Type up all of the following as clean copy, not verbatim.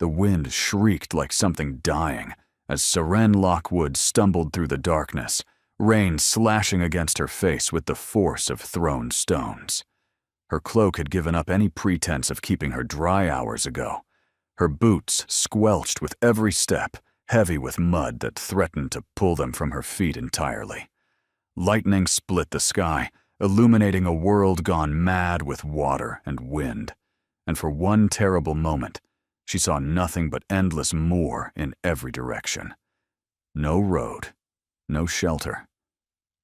The wind shrieked like something dying as Seren Lockwood stumbled through the darkness, rain slashing against her face with the force of thrown stones. Her cloak had given up any pretense of keeping her dry hours ago. Her boots squelched with every step, heavy with mud that threatened to pull them from her feet entirely. Lightning split the sky, illuminating a world gone mad with water and wind. And for one terrible moment, she saw nothing but endless moor in every direction. No road, no shelter,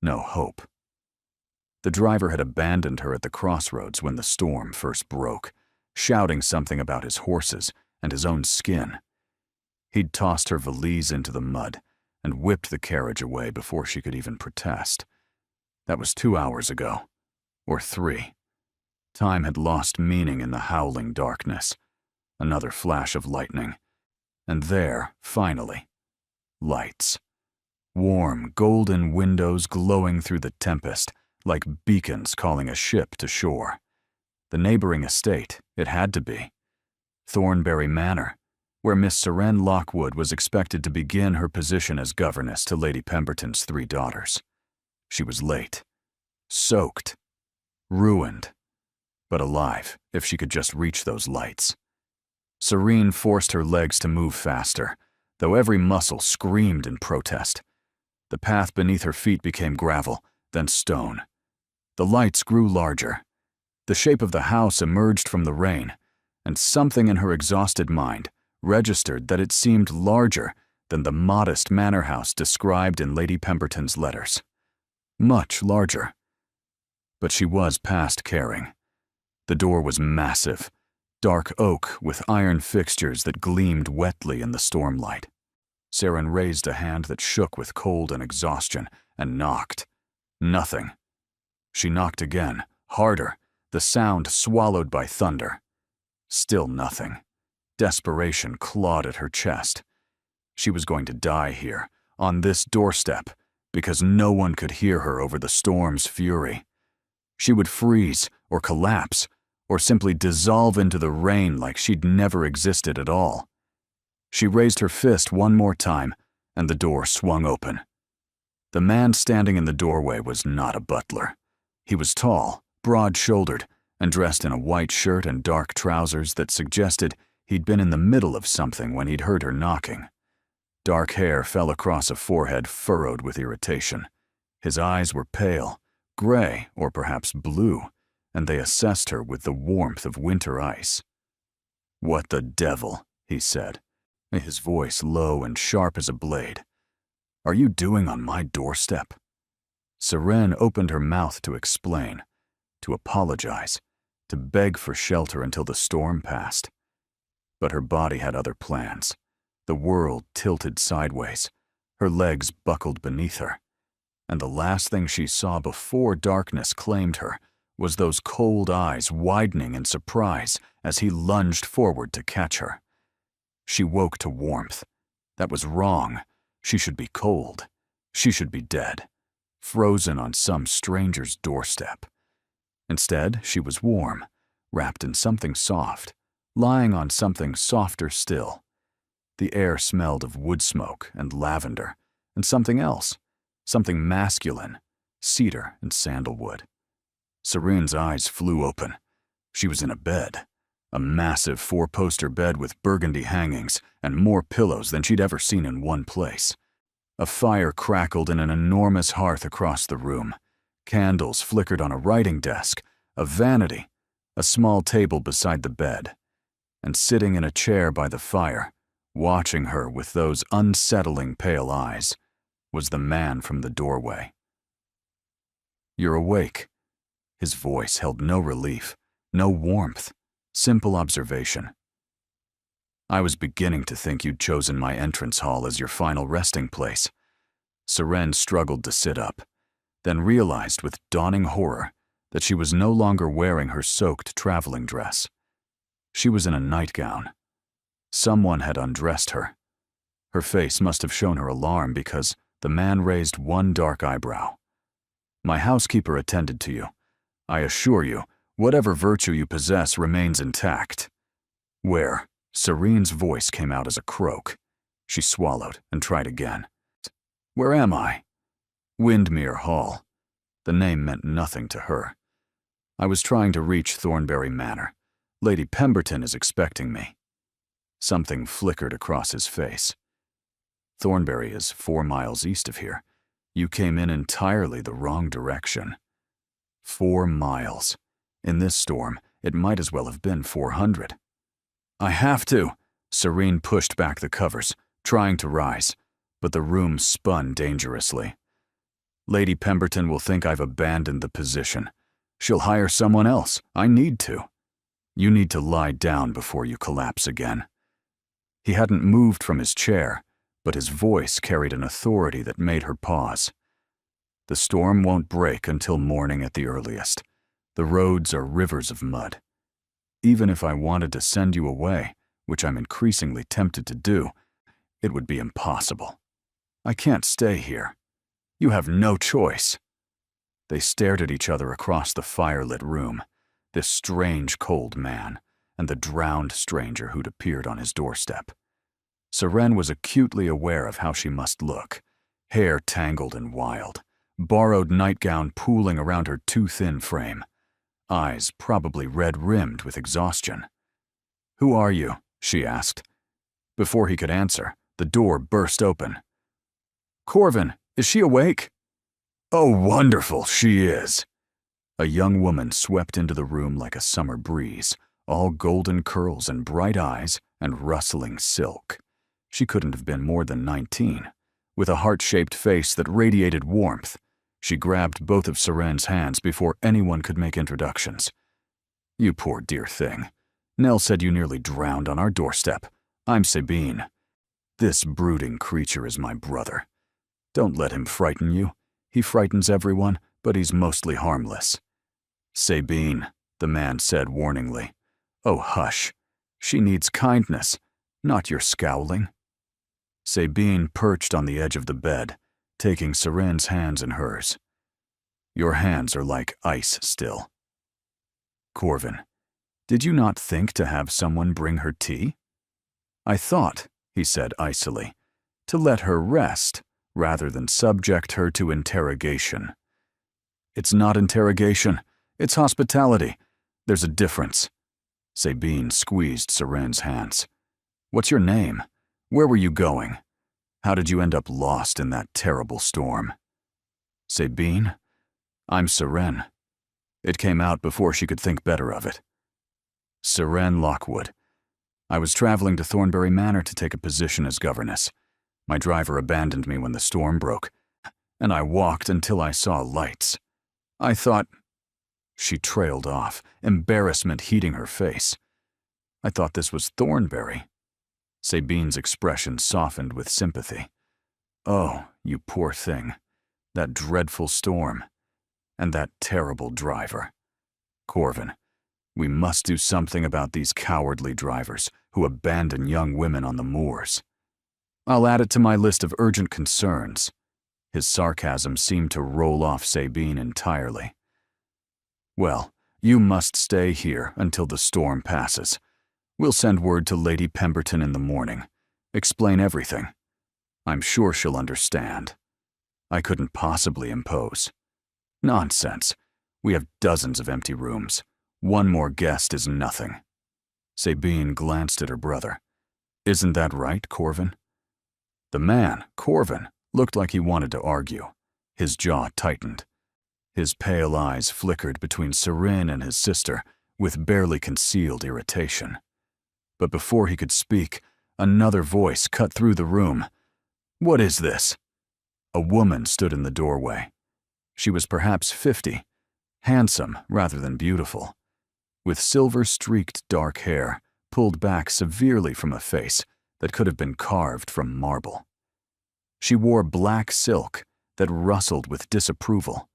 no hope. The driver had abandoned her at the crossroads when the storm first broke, shouting something about his horses and his own skin. He'd tossed her valise into the mud and whipped the carriage away before she could even protest. That was 2 hours ago, or 3. Time had lost meaning in the howling darkness. Another flash of lightning. And there, finally, lights. Warm, golden windows glowing through the tempest, like beacons calling a ship to shore. The neighboring estate, it had to be. Thornbury Manor, where Miss Seren Lockwood was expected to begin her position as governess to Lady Pemberton's 3 daughters. She was late, soaked, ruined, but alive if she could just reach those lights. Serene forced her legs to move faster, though every muscle screamed in protest. The path beneath her feet became gravel, then stone. The lights grew larger. The shape of the house emerged from the rain, and something in her exhausted mind registered that it seemed larger than the modest manor house described in Lady Pemberton's letters. Much larger. But she was past caring. The door was massive, dark oak with iron fixtures that gleamed wetly in the stormlight. Seren raised a hand that shook with cold and exhaustion and knocked. Nothing. She knocked again, harder, the sound swallowed by thunder. Still nothing. Desperation clawed at her chest. She was going to die here, on this doorstep, because no one could hear her over the storm's fury. She would freeze or collapse, or simply dissolve into the rain like she'd never existed at all. She raised her fist one more time, and the door swung open. The man standing in the doorway was not a butler. He was tall, broad-shouldered, and dressed in a white shirt and dark trousers that suggested he'd been in the middle of something when he'd heard her knocking. Dark hair fell across a forehead furrowed with irritation. His eyes were pale, gray or perhaps blue, and they assessed her with the warmth of winter ice. "What the devil?" he said, his voice low and sharp as a blade. "Are you doing on my doorstep?" Seren opened her mouth to explain, to apologize, to beg for shelter until the storm passed. But her body had other plans. The world tilted sideways, her legs buckled beneath her, and the last thing she saw before darkness claimed her was those cold eyes widening in surprise as he lunged forward to catch her. She woke to warmth. That was wrong. She should be cold. She should be dead, frozen on some stranger's doorstep. Instead, she was warm, wrapped in something soft, lying on something softer still. The air smelled of wood smoke and lavender, and something else, something masculine, cedar and sandalwood. Serene's eyes flew open. She was in a bed, a massive 4-poster bed with burgundy hangings and more pillows than she'd ever seen in one place. A fire crackled in an enormous hearth across the room. Candles flickered on a writing desk, a vanity, a small table beside the bed. And sitting in a chair by the fire, watching her with those unsettling pale eyes, was the man from the doorway. "You're awake." His voice held no relief, no warmth, simple observation. "I was beginning to think you'd chosen my entrance hall as your final resting place." Seren struggled to sit up, then realized with dawning horror that she was no longer wearing her soaked traveling dress. She was in a nightgown. Someone had undressed her. Her face must have shown her alarm because the man raised one dark eyebrow. "My housekeeper attended to you. I assure you, whatever virtue you possess remains intact." "Where?" Serene's voice came out as a croak. She swallowed and tried again. Where am I? Windmere Hall. The name meant nothing to her. I was trying to reach Thornbury Manor. Lady Pemberton is expecting me. Something flickered across his face. Thornbury is 4 miles east of here. You came in entirely the wrong direction. 4 miles. In this storm, it might as well have been 400. I have to. Serene pushed back the covers, trying to rise, but the room spun dangerously. Lady Pemberton will think I've abandoned the position. She'll hire someone else. I need to. You need to lie down before you collapse again. He hadn't moved from his chair, but his voice carried an authority that made her pause. The storm won't break until morning at the earliest. The roads are rivers of mud. Even if I wanted to send you away, which I'm increasingly tempted to do, it would be impossible. I can't stay here. You have no choice. They stared at each other across the firelit room, this strange cold man, and the drowned stranger who'd appeared on his doorstep. Serene was acutely aware of how she must look, hair tangled and wild, borrowed nightgown pooling around her too thin frame, eyes probably red-rimmed with exhaustion. "Who are you?" she asked. Before he could answer, the door burst open. "Corvin, is she awake?" "Oh, wonderful, she is." A young woman swept into the room like a summer breeze, all golden curls and bright eyes and rustling silk. She couldn't have been more than 19. With a heart-shaped face that radiated warmth, she grabbed both of Serene's hands before anyone could make introductions. "You poor dear thing. Nell said you nearly drowned on our doorstep. I'm Sabine. This brooding creature is my brother. Don't let him frighten you. He frightens everyone, but he's mostly harmless." "Sabine," the man said warningly. "Oh, hush. She needs kindness, not your scowling." Sabine perched on the edge of the bed, taking Serene's hands in hers. "Your hands are like ice still." "Corvin, did you not think to have someone bring her tea?" "I thought," he said icily, "to let her rest rather than subject her to interrogation." "It's not interrogation. It's hospitality. There's a difference." Sabine squeezed Serene's hands. "What's your name? Where were you going? How did you end up lost in that terrible storm?" "Sabine? I'm Serene." It came out before she could think better of it. "Serene Lockwood. I was traveling to Thornbury Manor to take a position as governess. My driver abandoned me when the storm broke, and I walked until I saw lights. I thought—" She trailed off, embarrassment heating her face. "I thought this was Thornbury." Sabine's expression softened with sympathy. "Oh, you poor thing. That dreadful storm. And that terrible driver. Corvin, we must do something about these cowardly drivers who abandon young women on the moors. I'll add it to my list of urgent concerns." His sarcasm seemed to roll off Sabine entirely. "Well, you must stay here until the storm passes. We'll send word to Lady Pemberton in the morning. Explain everything. I'm sure she'll understand. I couldn't possibly impose." "Nonsense. We have dozens of empty rooms. One more guest is nothing." Sabine glanced at her brother. "Isn't that right, Corvin?" The man, Corvin, looked like he wanted to argue. His jaw tightened. His pale eyes flickered between Serene and his sister with barely concealed irritation. But before he could speak, another voice cut through the room. "What is this?" A woman stood in the doorway. She was perhaps 50, handsome rather than beautiful, with silver-streaked dark hair pulled back severely from a face that could have been carved from marble. She wore black silk that rustled with disapproval,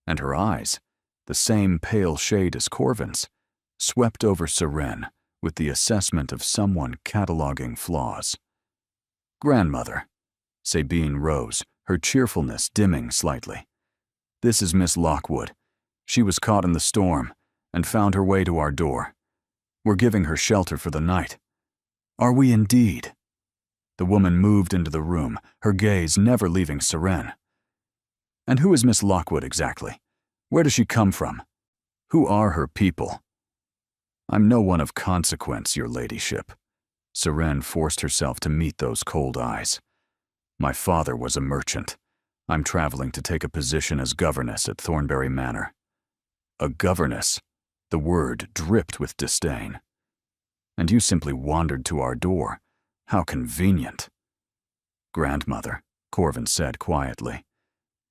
and her eyes, the same pale shade as Corvin's, swept over Serene with the assessment of someone cataloging flaws. "Grandmother." Sabine rose, her cheerfulness dimming slightly. "This is Miss Lockwood. She was caught in the storm and found her way to our door. We're giving her shelter for the night. Are we indeed? The woman moved into the room, her gaze never leaving Seren. And who is Miss Lockwood exactly? Where does she come from? Who are her people? I'm no one of consequence, your ladyship. Seren forced herself to meet those cold eyes. My father was a merchant. I'm traveling to take a position as governess at Thornbury Manor. A governess? The word dripped with disdain. And you simply wandered to our door. How convenient. Grandmother, Corvin said quietly.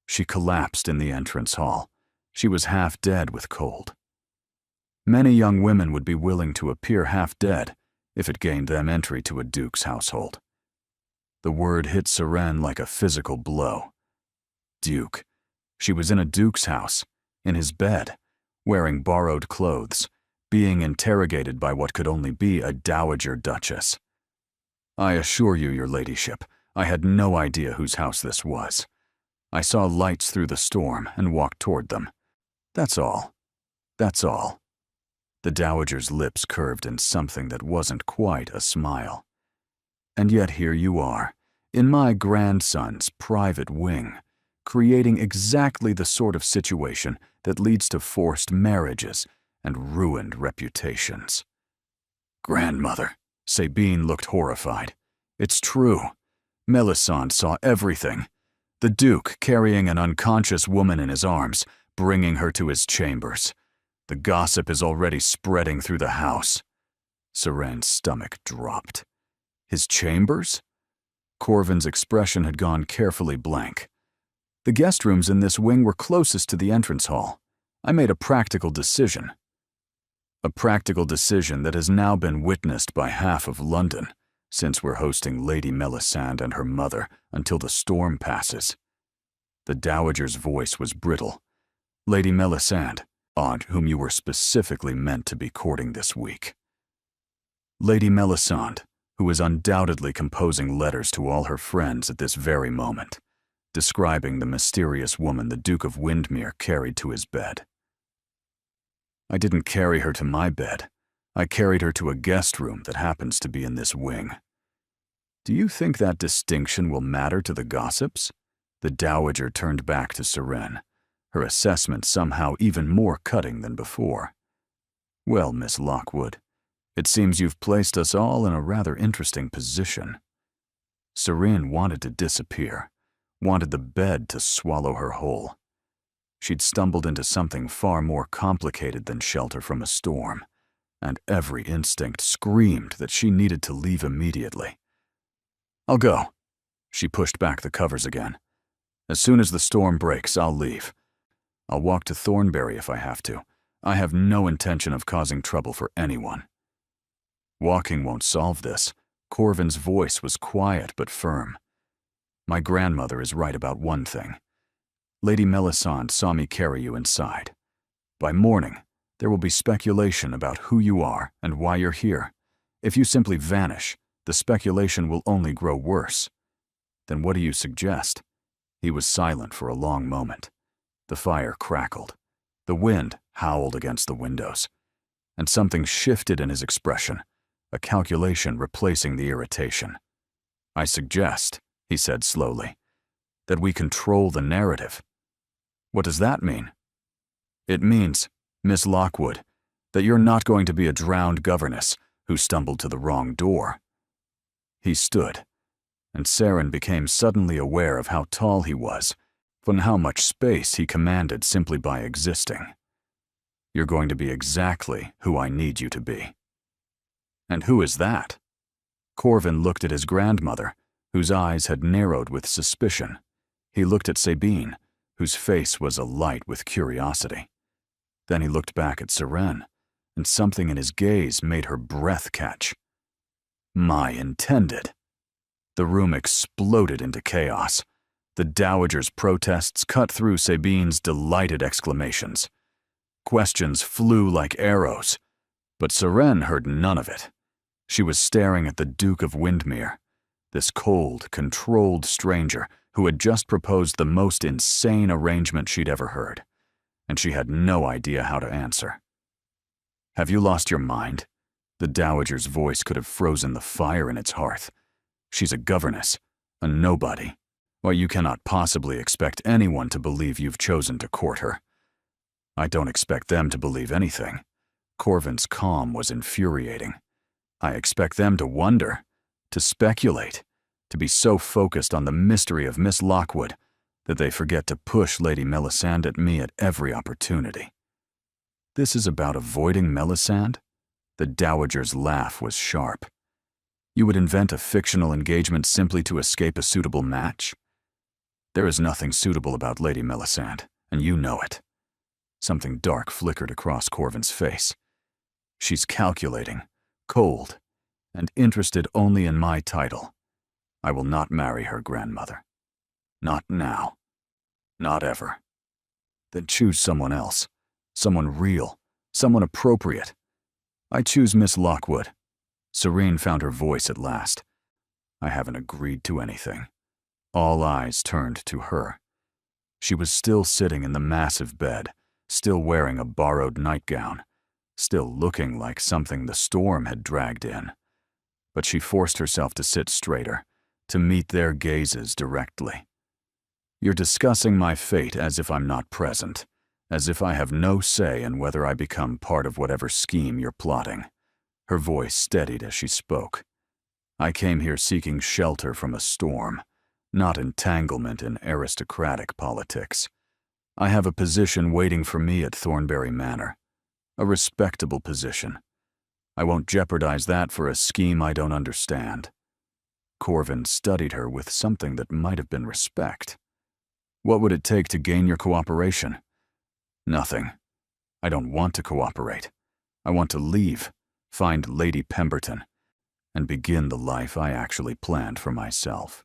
She collapsed in the entrance hall. She was half dead with cold. Many young women would be willing to appear half dead if it gained them entry to a duke's household. The word hit Seren like a physical blow. Duke. She was in a duke's house, in his bed, wearing borrowed clothes, being interrogated by what could only be a dowager duchess. I assure you, your ladyship, I had no idea whose house this was. I saw lights through the storm and walked toward them. That's all. That's all. The dowager's lips curved in something that wasn't quite a smile. And yet here you are, in my grandson's private wing, creating exactly the sort of situation that leads to forced marriages and ruined reputations. Grandmother, Sabine looked horrified. It's true. Melisande saw everything. The Duke carrying an unconscious woman in his arms, bringing her to his chambers. The gossip is already spreading through the house. Seren's stomach dropped. His chambers? Corvin's expression had gone carefully blank. The guest rooms in this wing were closest to the entrance hall. I made a practical decision. A practical decision that has now been witnessed by half of London, since we're hosting Lady Melisande and her mother until the storm passes. The dowager's voice was brittle. Lady Melisande, aunt whom you were specifically meant to be courting this week. Lady Melisande, who is undoubtedly composing letters to all her friends at this very moment, describing the mysterious woman the Duke of Windermere carried to his bed. I didn't carry her to my bed. I carried her to a guest room that happens to be in this wing. Do you think that distinction will matter to the gossips? The dowager turned back to Seren, her assessment somehow even more cutting than before. Well, Miss Lockwood, it seems you've placed us all in a rather interesting position. Seren wanted to disappear, wanted the bed to swallow her whole. She'd stumbled into something far more complicated than shelter from a storm, and every instinct screamed that she needed to leave immediately. I'll go. She pushed back the covers again. As soon as the storm breaks, I'll leave. I'll walk to Thornbury if I have to. I have no intention of causing trouble for anyone. Walking won't solve this. Corvin's voice was quiet but firm. My grandmother is right about one thing. Lady Melisande saw me carry you inside. By morning, there will be speculation about who you are and why you're here. If you simply vanish, the speculation will only grow worse. Then what do you suggest? He was silent for a long moment. The fire crackled. The wind howled against the windows. And something shifted in his expression, a calculation replacing the irritation. I suggest, he said slowly, that we control the narrative. What does that mean? It means, Miss Lockwood, that you're not going to be a drowned governess who stumbled to the wrong door. He stood, and Seren became suddenly aware of how tall he was, and how much space he commanded simply by existing. You're going to be exactly who I need you to be. And who is that? Corvin looked at his grandmother, whose eyes had narrowed with suspicion. He looked at Sabine, whose face was alight with curiosity. Then he looked back at Seren, and something in his gaze made her breath catch. My intended. The room exploded into chaos. The dowager's protests cut through Sabine's delighted exclamations. Questions flew like arrows, but Seren heard none of it. She was staring at the Duke of Windermere, this cold, controlled stranger who had just proposed the most insane arrangement she'd ever heard, and she had no idea how to answer. Have you lost your mind? The dowager's voice could have frozen the fire in its hearth. She's a governess, a nobody. Why, you cannot possibly expect anyone to believe you've chosen to court her. I don't expect them to believe anything. Corvin's calm was infuriating. I expect them to wonder, to speculate, to be so focused on the mystery of Miss Lockwood that they forget to push Lady Melisande at me at every opportunity. This is about avoiding Melisande? The dowager's laugh was sharp. You would invent a fictional engagement simply to escape a suitable match? There is nothing suitable about Lady Melisande, and you know it. Something dark flickered across Corvin's face. She's calculating, cold, and interested only in my title. I will not marry her, grandmother. Not now. Not ever. Then choose someone else. Someone real. Someone appropriate. I choose Miss Lockwood. Serene found her voice at last. I haven't agreed to anything. All eyes turned to her. She was still sitting in the massive bed, still wearing a borrowed nightgown, still looking like something the storm had dragged in. But she forced herself to sit straighter, to meet their gazes directly. You're discussing my fate as if I'm not present, as if I have no say in whether I become part of whatever scheme you're plotting. Her voice steadied as she spoke. I came here seeking shelter from a storm, not entanglement in aristocratic politics. I have a position waiting for me at Thornbury Manor, a respectable position. I won't jeopardize that for a scheme I don't understand. Corvin studied her with something that might have been respect. What would it take to gain your cooperation? Nothing. I don't want to cooperate. I want to leave, find Lady Pemberton, and begin the life I actually planned for myself.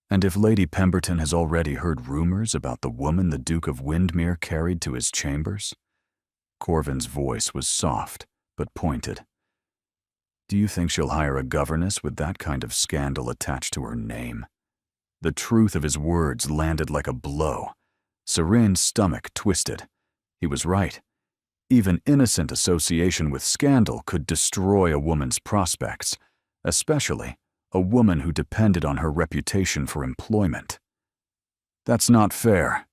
And if Lady Pemberton has already heard rumors about the woman the Duke of Windermere carried to his chambers? Corvin's voice was soft, but pointed. Do you think she'll hire a governess with that kind of scandal attached to her name? The truth of his words landed like a blow. Serene's stomach twisted. He was right. Even innocent association with scandal could destroy a woman's prospects, especially a woman who depended on her reputation for employment. That's not fair.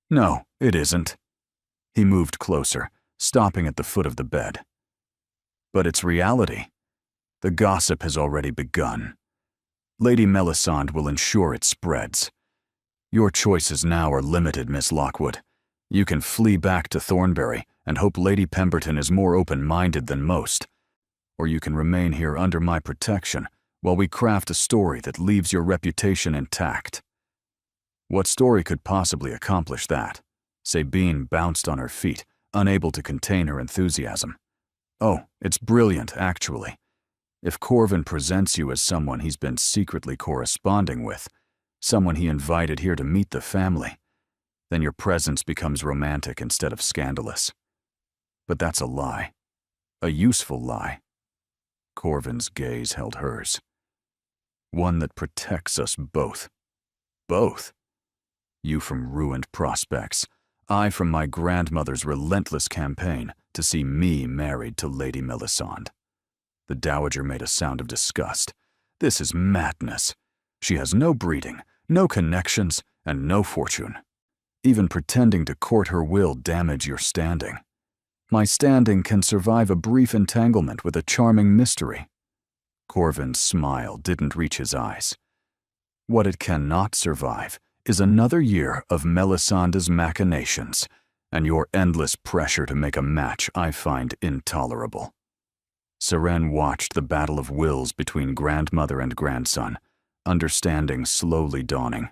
No, it isn't. He moved closer, stopping at the foot of the bed. But it's reality. The gossip has already begun. Lady Melisande will ensure it spreads. Your choices now are limited, Miss Lockwood. You can flee back to Thornbury and hope Lady Pemberton is more open-minded than most, or you can remain here under my protection while we craft a story that leaves your reputation intact. What story could possibly accomplish that? Sabine bounced on her feet, unable to contain her enthusiasm. Oh, it's brilliant, actually. If Corvin presents you as someone he's been secretly corresponding with, someone he invited here to meet the family, then your presence becomes romantic instead of scandalous. But that's a lie. A useful lie. Corvin's gaze held hers. One that protects us both. Both. You from ruined prospects, I from my grandmother's relentless campaign to see me married to Lady Melisande. The dowager made a sound of disgust. This is madness. She has no breeding, no connections, and no fortune. Even pretending to court her will damage your standing. My standing can survive a brief entanglement with a charming mystery. Corvin's smile didn't reach his eyes. What it cannot survive is another year of Melisande's machinations and your endless pressure to make a match I find intolerable. Serene watched the battle of wills between grandmother and grandson, understanding slowly dawning.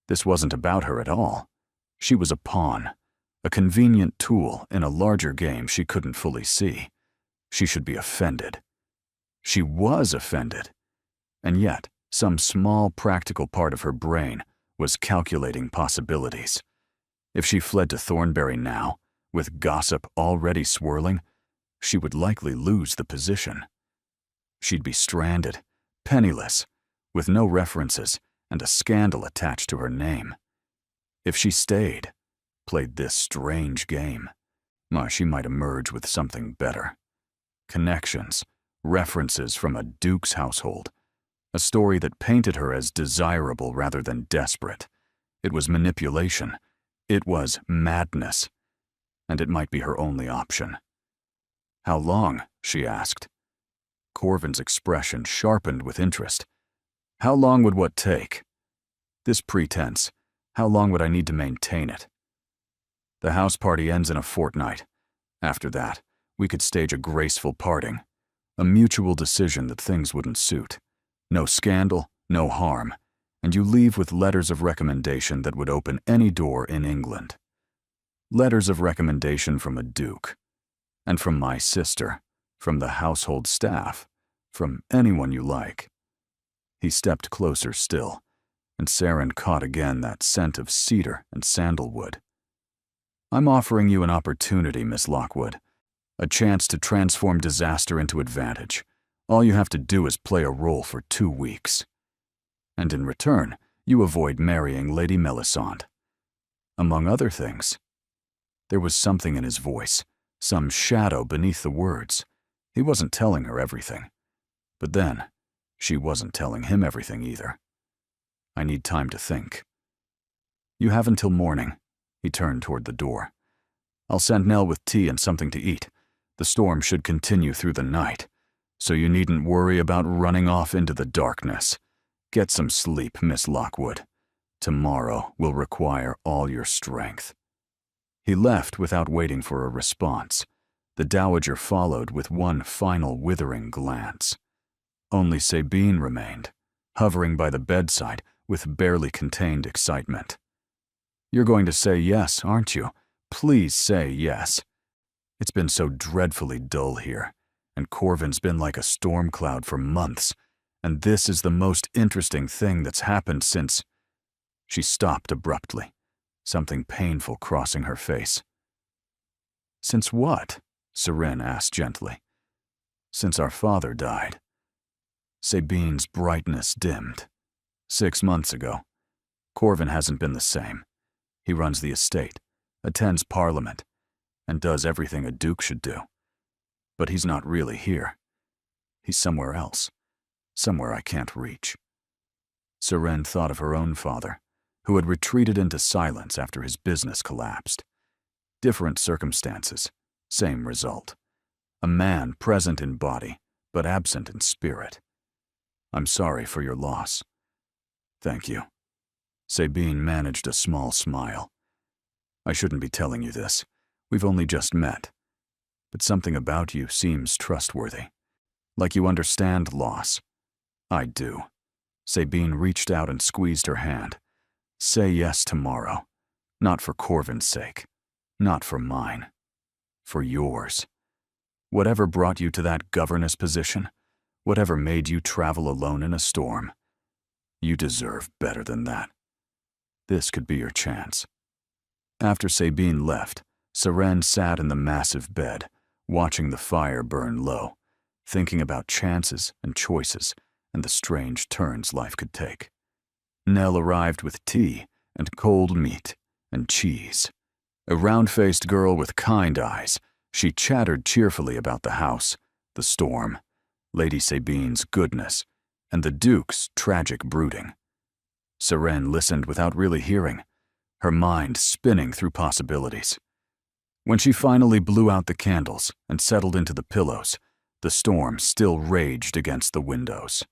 This wasn't about her at all. She was a pawn, a convenient tool in a larger game she couldn't fully see. She should be offended. She was offended. And yet, some small practical part of her brain was calculating possibilities. If she fled to Thornbury now, with gossip already swirling, she would likely lose the position. She'd be stranded, penniless, with no references and a scandal attached to her name. If she stayed, played this strange game, she might emerge with something better. connections, references from a duke's household. A story that painted her as desirable rather than desperate. It was manipulation. It was madness. And it might be her only option. "How long?" she asked. Corvin's expression sharpened with interest. "How long would what take? This pretense, how long would I need to maintain it? The house party ends in a fortnight. After that, we could stage a graceful parting, a mutual decision that things wouldn't suit. No scandal, no harm, and you leave with letters of recommendation that would open any door in England. Letters of recommendation from a duke, and from my sister, from the household staff, from anyone you like." He stepped closer still, and Saren caught again that scent of cedar and sandalwood. "I'm offering you an opportunity, Miss Lockwood, a chance to transform disaster into advantage. All you have to do is play a role for 2 weeks. And in return, you avoid marrying Lady Melisande. Among other things." There was something in his voice, some shadow beneath the words. He wasn't telling her everything. But then, she wasn't telling him everything either. "I need time to think." "You have until morning." He turned toward the door. "I'll send Nell with tea and something to eat. The storm should continue through the night, so you needn't worry about running off into the darkness. Get some sleep, Miss Lockwood. Tomorrow will require all your strength." He left without waiting for a response. The dowager followed with one final withering glance. Only Sabine remained, hovering by the bedside with barely contained excitement. "You're going to say yes, aren't you? Please say yes. It's been so dreadfully dull here, and Corvin's been like a storm cloud for months, and this is the most interesting thing that's happened since—" She stopped abruptly, something painful crossing her face. "Since what?" Saren asked gently. "Since our father died." Sabine's brightness dimmed. 6 months ago. Corvin hasn't been the same. He runs the estate, attends Parliament, and does everything a duke should do. But he's not really here. He's somewhere else, somewhere I can't reach." Saren thought of her own father, who had retreated into silence after his business collapsed. Different circumstances, same result. A man present in body, but absent in spirit. "I'm sorry for your loss." "Thank you." Sabine managed a small smile. "I shouldn't be telling you this. We've only just met. But something about you seems trustworthy. Like you understand loss." "I do." Sabine reached out and squeezed her hand. "Say yes tomorrow. Not for Corvin's sake. Not for mine. For yours. Whatever brought you to that governess position, whatever made you travel alone in a storm, you deserve better than that. This could be your chance." After Sabine left, Saren sat in the massive bed, watching the fire burn low, thinking about chances and choices and the strange turns life could take. Nell arrived with tea and cold meat and cheese. A round-faced girl with kind eyes, she chattered cheerfully about the house, the storm, Lady Sabine's goodness, and the Duke's tragic brooding. Saren listened without really hearing, her mind spinning through possibilities. When she finally blew out the candles and settled into the pillows, the storm still raged against the windows.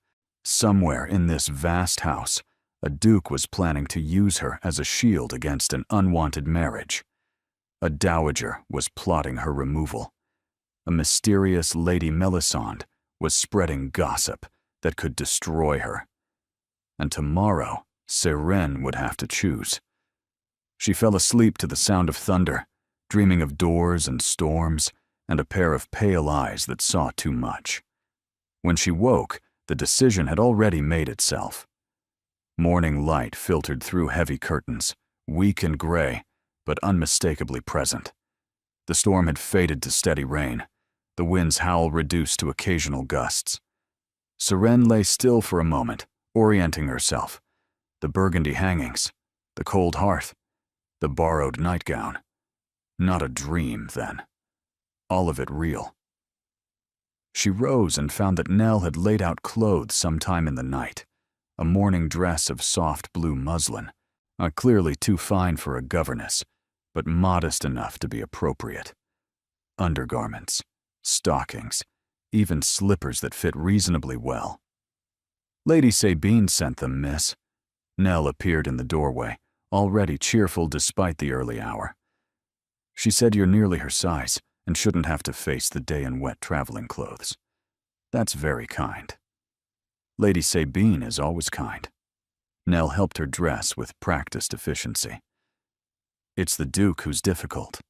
Somewhere in this vast house, a duke was planning to use her as a shield against an unwanted marriage. A dowager was plotting her removal. A mysterious Lady Melisande was spreading gossip that could destroy her. And tomorrow, Saren would have to choose. She fell asleep to the sound of thunder, dreaming of doors and storms and a pair of pale eyes that saw too much. When she woke, the decision had already made itself. Morning light filtered through heavy curtains, weak and gray, but unmistakably present. The storm had faded to steady rain, the wind's howl reduced to occasional gusts. Saren lay still for a moment, orienting herself. The burgundy hangings, the cold hearth, the borrowed nightgown. Not a dream, then. All of it real. She rose and found that Nell had laid out clothes sometime in the night. A morning dress of soft blue muslin, clearly too fine for a governess, but modest enough to be appropriate. Undergarments, stockings, even slippers that fit reasonably well. "Lady Sabine sent them, miss." Nell appeared in the doorway, already cheerful despite the early hour. "She said you're nearly her size and shouldn't have to face the day in wet traveling clothes." "That's very kind." "Lady Sabine is always kind." Nell helped her dress with practiced efficiency. "It's the Duke who's difficult.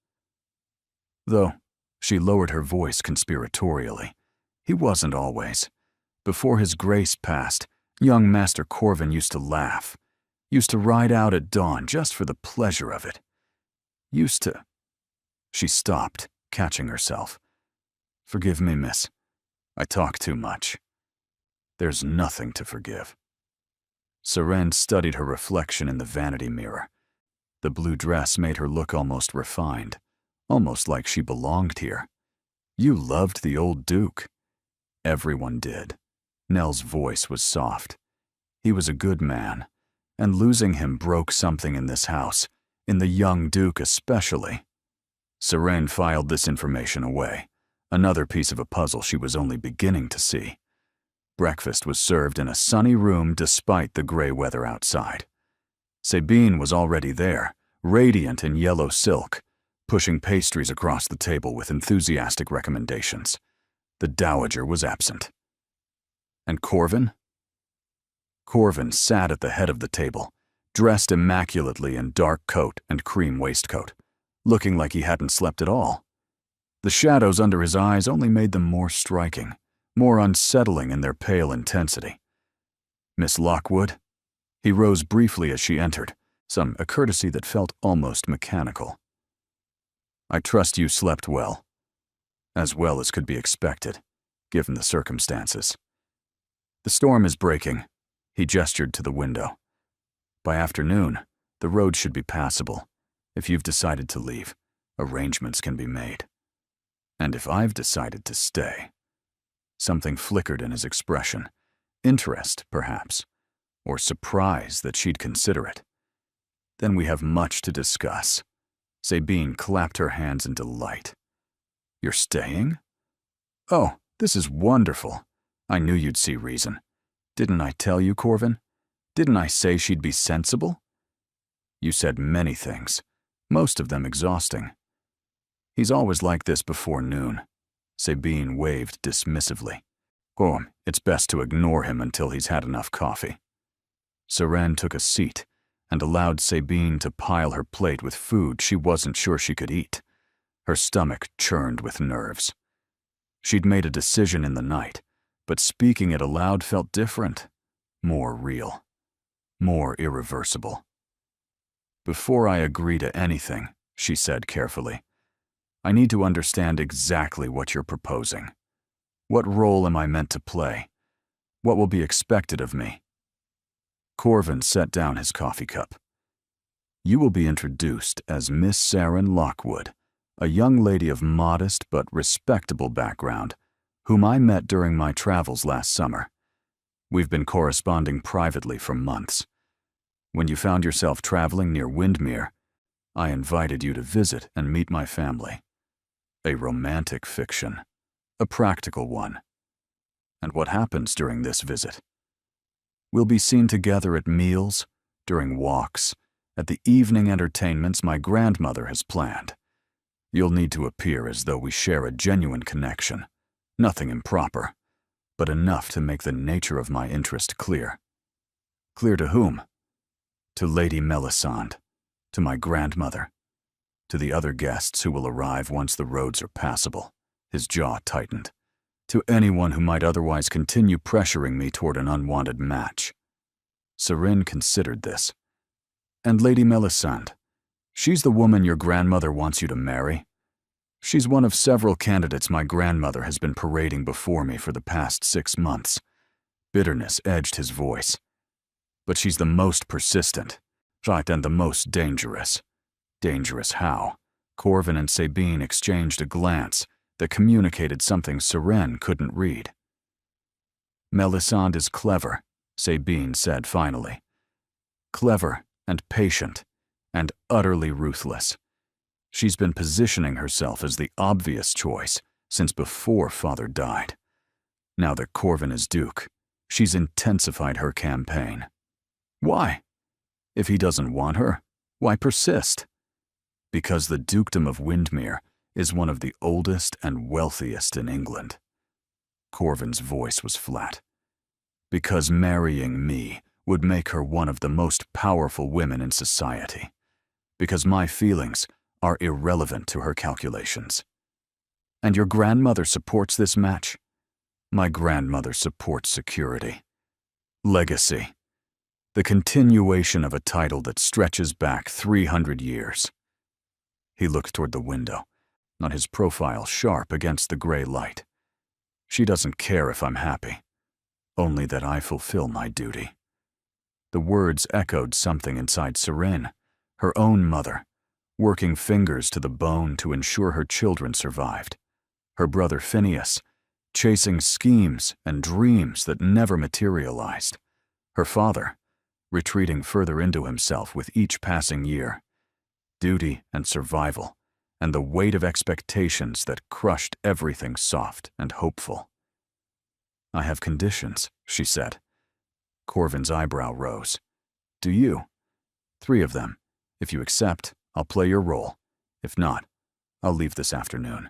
Though," she lowered her voice conspiratorially, "he wasn't always. Before his grace passed, young Master Corvin used to laugh. Used to ride out at dawn just for the pleasure of it. Used to—" She stopped, catching herself. "Forgive me, miss. I talk too much." "There's nothing to forgive." Seren studied her reflection in the vanity mirror. The blue dress made her look almost refined, almost like she belonged here. "You loved the old Duke." "Everyone did." Nell's voice was soft. "He was a good man, and losing him broke something in this house, in the young Duke especially." Seren filed this information away, another piece of a puzzle she was only beginning to see. Breakfast was served in a sunny room despite the gray weather outside. Sabine was already there, radiant in yellow silk, pushing pastries across the table with enthusiastic recommendations. The Dowager was absent. And Corvin? Corvin sat at the head of the table, dressed immaculately in dark coat and cream waistcoat, looking like he hadn't slept at all. The shadows under his eyes only made them more striking, more unsettling in their pale intensity. "Miss Lockwood?" He rose briefly as she entered, a courtesy that felt almost mechanical. "I trust you slept well. As well as could be expected, given the circumstances. The storm is breaking." He gestured to the window. "By afternoon, the road should be passable. If you've decided to leave, arrangements can be made. And if I've decided to stay—" Something flickered in his expression. Interest, perhaps, or surprise that she'd consider it. "Then we have much to discuss." Sabine clapped her hands in delight. "You're staying? Oh, this is wonderful. I knew you'd see reason. Didn't I tell you, Corvin? Didn't I say she'd be sensible?" "You said many things, most of them exhausting." "He's always like this before noon." Sabine waved dismissively. "Oh, it's best to ignore him until he's had enough coffee." Seren took a seat and allowed Sabine to pile her plate with food she wasn't sure she could eat. Her stomach churned with nerves. She'd made a decision in the night, but speaking it aloud felt different, more real, more irreversible. "Before I agree to anything," she said carefully, "I need to understand exactly what you're proposing. What role am I meant to play? What will be expected of me?" Corvin set down his coffee cup. "You will be introduced as Miss Seren Lockwood, a young lady of modest but respectable background, whom I met during my travels last summer. We've been corresponding privately for months. When you found yourself traveling near Windmere, I invited you to visit and meet my family. A romantic fiction, a practical one. And what happens during this visit? We'll be seen together at meals, during walks, at the evening entertainments my grandmother has planned. You'll need to appear as though we share a genuine connection, nothing improper, but enough to make the nature of my interest clear." "Clear to whom?" "To Lady Melisande, to my grandmother, to the other guests who will arrive once the roads are passable." His jaw tightened. "To anyone who might otherwise continue pressuring me toward an unwanted match." Seren considered this. "And Lady Melisande, she's the woman your grandmother wants you to marry?" "She's one of several candidates my grandmother has been parading before me for the past 6 months." Bitterness edged his voice. "But she's the most persistent, right, and the most dangerous." "Dangerous how?" Corvin and Sabine exchanged a glance, that communicated something Seren couldn't read. "Melisande is clever," Sabine said finally. "Clever and patient and utterly ruthless. She's been positioning herself as the obvious choice since before Father died. Now that Corvin is Duke, she's intensified her campaign. Why? If he doesn't want her, why persist? Because the Dukedom of Windmere is one of the oldest and wealthiest in England." Corvin's voice was flat. "Because marrying me would make her one of the most powerful women in society. Because my feelings are irrelevant to her calculations." "And your grandmother supports this match?" "My grandmother supports security. Legacy. The continuation of a title that stretches back 300 years. He looked toward the window, on his profile sharp against the gray light. "She doesn't care if I'm happy, only that I fulfill my duty." The words echoed something inside Seren, her own mother, working fingers to the bone to ensure her children survived. Her brother Phineas, chasing schemes and dreams that never materialized. Her father, retreating further into himself with each passing year. Duty and survival, and the weight of expectations that crushed everything soft and hopeful. "I have conditions," she said. Corvin's eyebrow rose. "Do you?" "3 of them. If you accept, I'll play your role. If not, I'll leave this afternoon."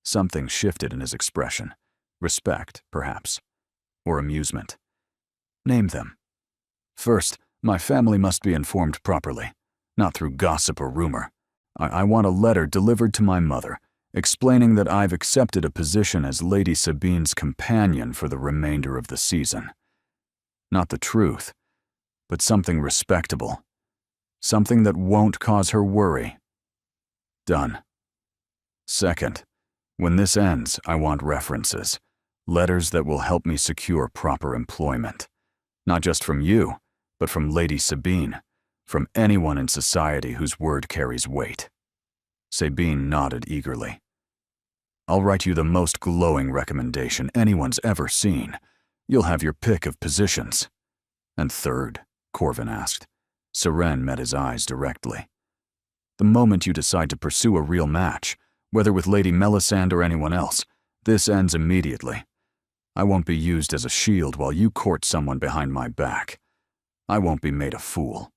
Something shifted in his expression. Respect, perhaps. Or amusement. "Name them." "First, my family must be informed properly, not through gossip or rumor. I want a letter delivered to my mother, explaining that I've accepted a position as Lady Sabine's companion for the remainder of the season. Not the truth, but something respectable. Something that won't cause her worry." "Done." "Second, when this ends, I want references. Letters that will help me secure proper employment. Not just from you, but from Lady Sabine, from anyone in society whose word carries weight." Sabine nodded eagerly. "I'll write you the most glowing recommendation anyone's ever seen. You'll have your pick of positions." "And third?" Corvin asked. Seren met his eyes directly. "The moment you decide to pursue a real match, whether with Lady Melisande or anyone else, this ends immediately. I won't be used as a shield while you court someone behind my back. I won't be made a fool."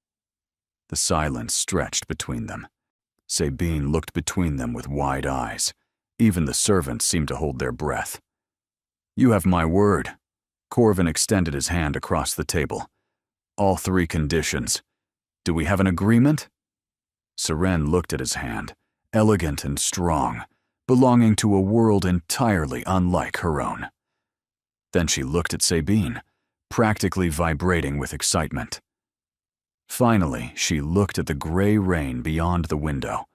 The silence stretched between them. Sabine looked between them with wide eyes. Even the servants seemed to hold their breath. "You have my word." Corvin extended his hand across the table. "All 3 conditions. Do we have an agreement?" Seren looked at his hand, elegant and strong, belonging to a world entirely unlike her own. Then she looked at Sabine, practically vibrating with excitement. Finally, she looked at the gray rain beyond the window,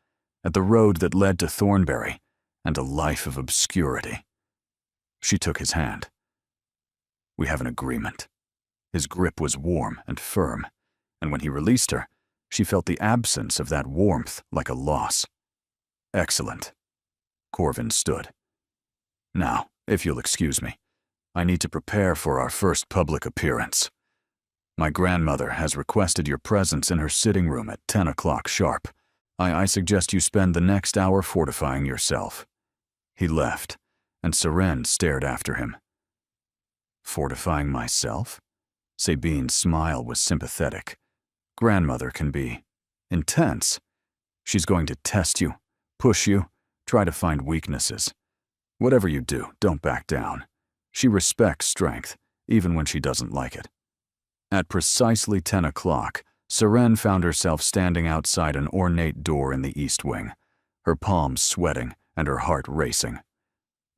at the road that led to Thornbury, and a life of obscurity. She took his hand. "We have an agreement." His grip was warm and firm, and when he released her, she felt the absence of that warmth like a loss. "Excellent." Corvin stood. "Now, if you'll excuse me, I need to prepare for our first public appearance. My grandmother has requested your presence in her sitting room at 10 o'clock sharp. I suggest you spend the next hour fortifying yourself." He left, and Seren stared after him. "Fortifying myself?" Sabine's smile was sympathetic. "Grandmother can be intense. She's going to test you, push you, try to find weaknesses. Whatever you do, don't back down. She respects strength, even when she doesn't like it." At precisely 10 o'clock, Seren found herself standing outside an ornate door in the east wing, her palms sweating and her heart racing.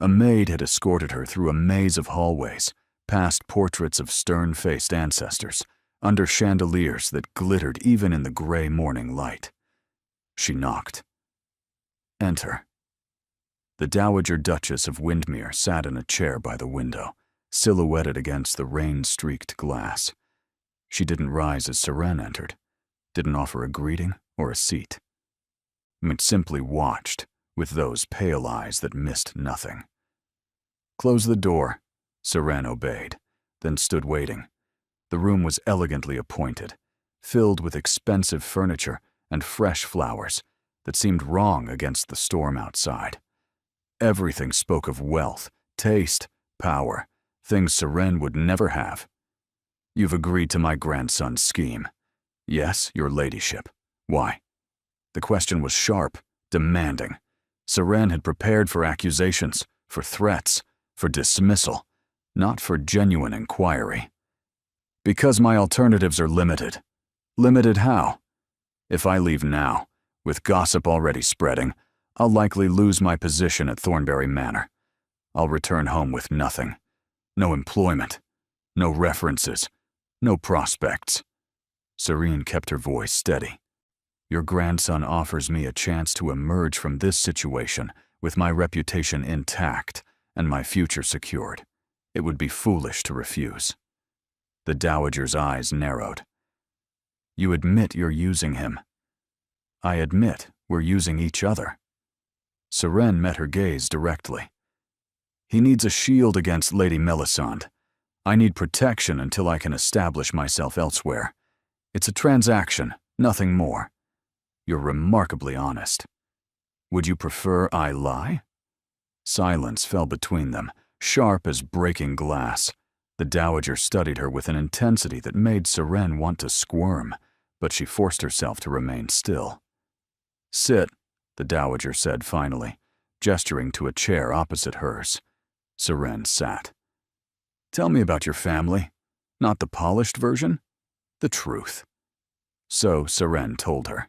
A maid had escorted her through a maze of hallways, past portraits of stern-faced ancestors, under chandeliers that glittered even in the gray morning light. She knocked. "Enter." The Dowager Duchess of Windmere sat in a chair by the window, silhouetted against the rain-streaked glass. She didn't rise as Seren entered, didn't offer a greeting or a seat. It simply watched, with those pale eyes that missed nothing. "Close the door," Seren obeyed, then stood waiting. The room was elegantly appointed, filled with expensive furniture and fresh flowers that seemed wrong against the storm outside. Everything spoke of wealth, taste, power, things Seren would never have. "You've agreed to my grandson's scheme." "Yes, your ladyship." "Why?" The question was sharp, demanding. Seren had prepared for accusations, for threats, for dismissal, not for genuine inquiry. "Because my alternatives are limited." "Limited how?" "If I leave now, with gossip already spreading, I'll likely lose my position at Thornbury Manor. I'll return home with nothing. No employment, no references, no prospects." Serene kept her voice steady. "Your grandson offers me a chance to emerge from this situation with my reputation intact and my future secured. It would be foolish to refuse." The dowager's eyes narrowed. "You admit you're using him." "I admit we're using each other." Seren met her gaze directly. "He needs a shield against Lady Melisande. I need protection until I can establish myself elsewhere. It's a transaction, nothing more. You're remarkably honest. Would you prefer I lie?" Silence fell between them, sharp as breaking glass. The dowager studied her with an intensity that made Seren want to squirm, but she forced herself to remain still. "Sit," the dowager said finally, gesturing to a chair opposite hers. Seren sat. "Tell me about your family. Not the polished version, the truth." So Seren told her.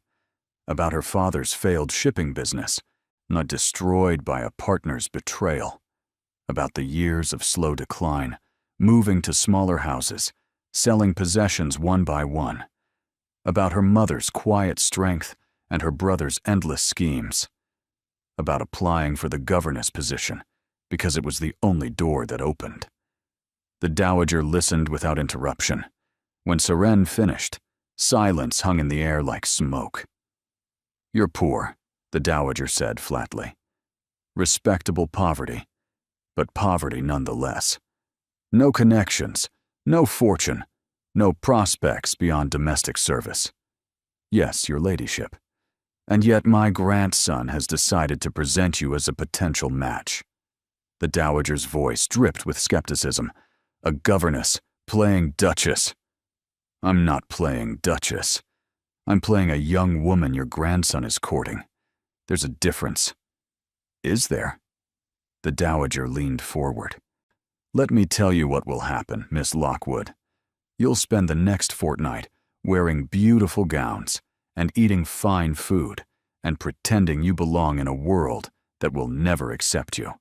About her father's failed shipping business, not destroyed by a partner's betrayal. About the years of slow decline, moving to smaller houses, selling possessions one by one. About her mother's quiet strength and her brother's endless schemes. About applying for the governess position, because it was the only door that opened. The dowager listened without interruption. When Seren finished, silence hung in the air like smoke. "You're poor," the dowager said flatly. "Respectable poverty, but poverty nonetheless. No connections, no fortune, no prospects beyond domestic service. Yes, your ladyship. And yet my grandson has decided to present you as a potential match." The dowager's voice dripped with skepticism. "A governess playing duchess." "I'm not playing duchess. I'm playing a young woman your grandson is courting. There's a difference." "Is there?" The dowager leaned forward. "Let me tell you what will happen, Miss Lockwood. You'll spend the next fortnight wearing beautiful gowns and eating fine food and pretending you belong in a world that will never accept you.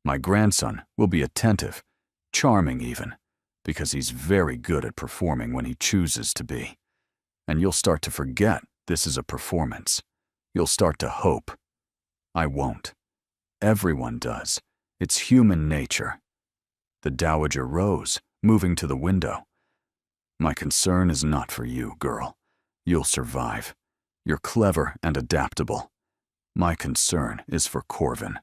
My grandson will be attentive, charming even, because he's very good at performing when he chooses to be. And you'll start to forget this is a performance. You'll start to hope. I won't. Everyone does. It's human nature." The dowager rose, moving to the window. "My concern is not for you, girl. You'll survive. You're clever and adaptable. My concern is for Corvin."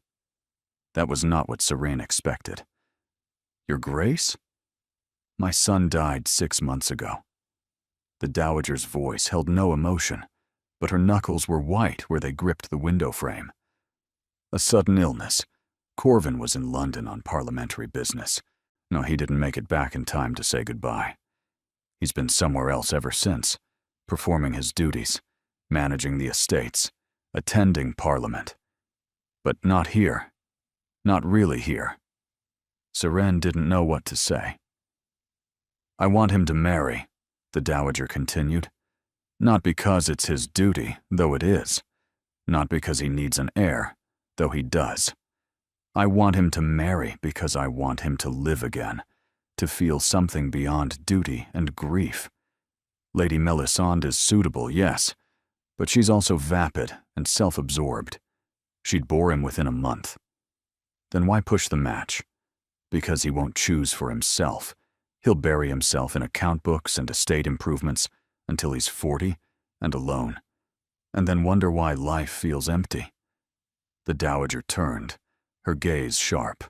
That was not what Seren expected. "Your Grace?" "My son died 6 months ago." The dowager's voice held no emotion, but her knuckles were white where they gripped the window frame. "A sudden illness. Corvin was in London on parliamentary business. No, he didn't make it back in time to say goodbye. He's been somewhere else ever since, performing his duties, managing the estates, attending Parliament. But not here. Not really here." Seren didn't know what to say. "I want him to marry," the dowager continued. "Not because it's his duty, though it is. Not because he needs an heir, though he does. I want him to marry because I want him to live again, to feel something beyond duty and grief. Lady Melisande is suitable, yes, but she's also vapid and self-absorbed. She'd bore him within a month. Then why push the match? Because he won't choose for himself. He'll bury himself in account books and estate improvements until he's 40 and alone, and then wonder why life feels empty." The dowager turned, her gaze sharp.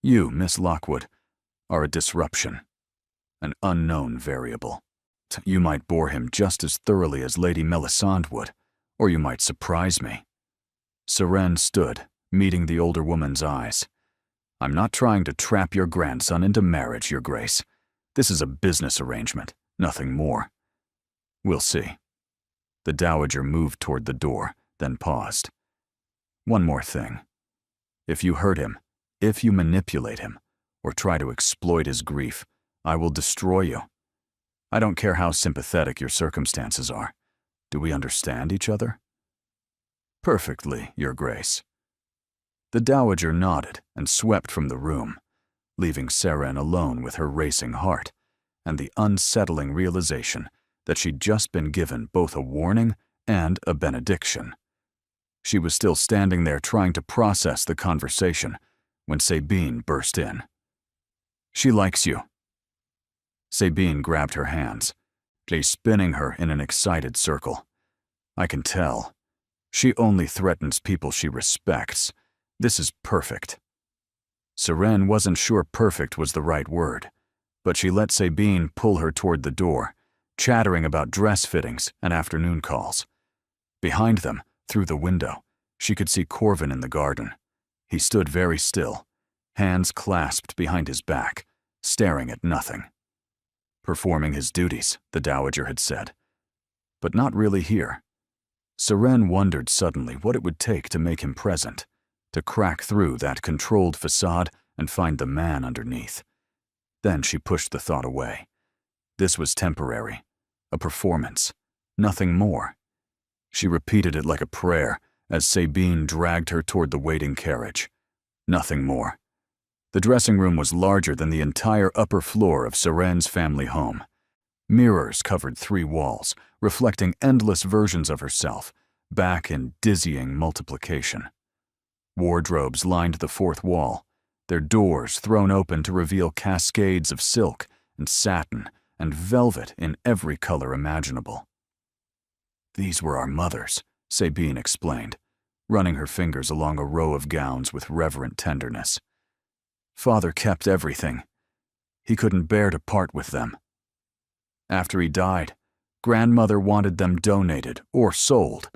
You, Miss Lockwood, are a disruption, an unknown variable. You might bore him just as thoroughly as Lady Melisande would, or you might surprise me. Seren stood, meeting the older woman's eyes. I'm not trying to trap your grandson into marriage, Your Grace. This is a business arrangement, nothing more. We'll see. The dowager moved toward the door, then paused. One more thing. If you hurt him, if you manipulate him, or try to exploit his grief, I will destroy you. I don't care how sympathetic your circumstances are. Do we understand each other? Perfectly, Your Grace. The dowager nodded and swept from the room, leaving Seren alone with her racing heart and the unsettling realization that she'd just been given both a warning and a benediction. She was still standing there trying to process the conversation when Sabine burst in. She likes you. Sabine grabbed her hands, spinning her in an excited circle. I can tell. She only threatens people she respects. This is perfect. Seren wasn't sure perfect was the right word, but she let Sabine pull her toward the door, chattering about dress fittings and afternoon calls. Behind them, through the window, she could see Corvin in the garden. He stood very still, hands clasped behind his back, staring at nothing. Performing his duties, the dowager had said. But not really here. Seren wondered suddenly what it would take to make him present, to crack through that controlled facade and find the man underneath. Then she pushed the thought away. This was temporary, a performance, nothing more. She repeated it like a prayer as Sabine dragged her toward the waiting carriage. Nothing more. The dressing room was larger than the entire upper floor of Seren's family home. Mirrors covered 3 walls, reflecting endless versions of herself, back in dizzying multiplication. Wardrobes lined the 4th wall, their doors thrown open to reveal cascades of silk and satin and velvet in every color imaginable. These were our mothers, Sabine explained, running her fingers along a row of gowns with reverent tenderness. Father kept everything. He couldn't bear to part with them. After he died, Grandmother wanted them donated or sold,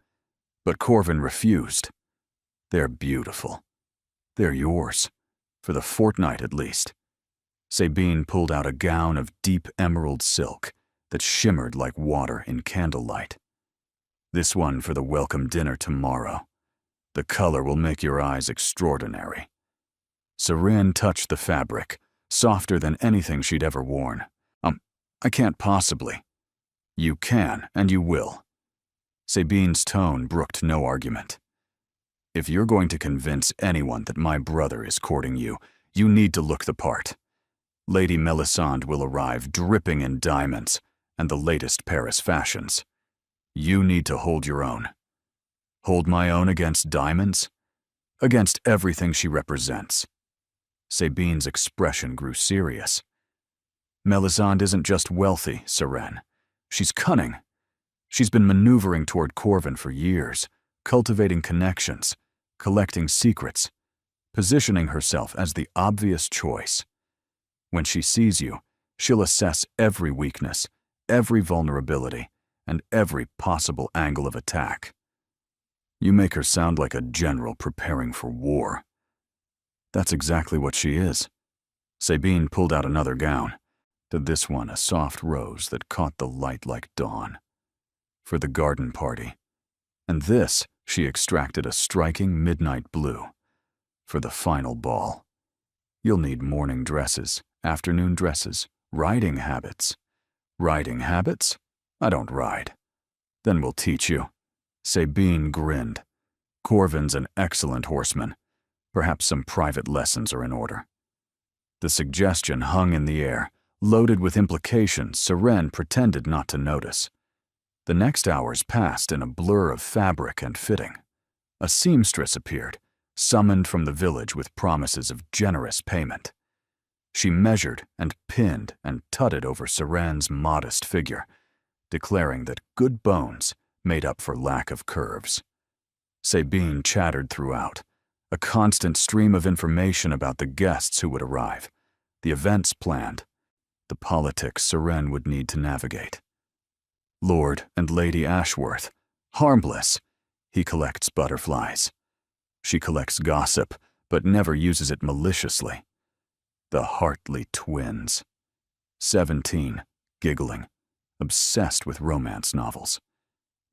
but Corvin refused. They're beautiful. They're yours, for the fortnight at least. Sabine pulled out a gown of deep emerald silk that shimmered like water in candlelight. This one for the welcome dinner tomorrow. The color will make your eyes extraordinary. Seren touched the fabric, softer than anything she'd ever worn. I can't possibly. You can, and you will. Sabine's tone brooked no argument. If you're going to convince anyone that my brother is courting you, you need to look the part. Lady Melisande will arrive dripping in diamonds and the latest Paris fashions. You need to hold your own. Hold my own against diamonds? Against everything she represents. Sabine's expression grew serious. Melisande isn't just wealthy, Seren. She's cunning. She's been maneuvering toward Corvin for years, cultivating connections, collecting secrets, positioning herself as the obvious choice. When she sees you, she'll assess every weakness, every vulnerability, and every possible angle of attack. You make her sound like a general preparing for war. That's exactly what she is. Sabine pulled out another gown, to this one a soft rose that caught the light like dawn. For the garden party. And this, she extracted a striking midnight blue. For the final ball. You'll need morning dresses, afternoon dresses, riding habits. Riding habits? I don't ride. Then we'll teach you. Sabine grinned. Corvin's an excellent horseman. Perhaps some private lessons are in order. The suggestion hung in the air, loaded with implications Seren pretended not to notice. The next hours passed in a blur of fabric and fitting. A seamstress appeared, summoned from the village with promises of generous payment. She measured and pinned and tutted over Seren's modest figure, declaring that good bones made up for lack of curves. Sabine chattered throughout, a constant stream of information about the guests who would arrive, the events planned, the politics Seren would need to navigate. Lord and Lady Ashworth, harmless. He collects butterflies. She collects gossip, but never uses it maliciously. The Hartley twins. 17, giggling, obsessed with romance novels.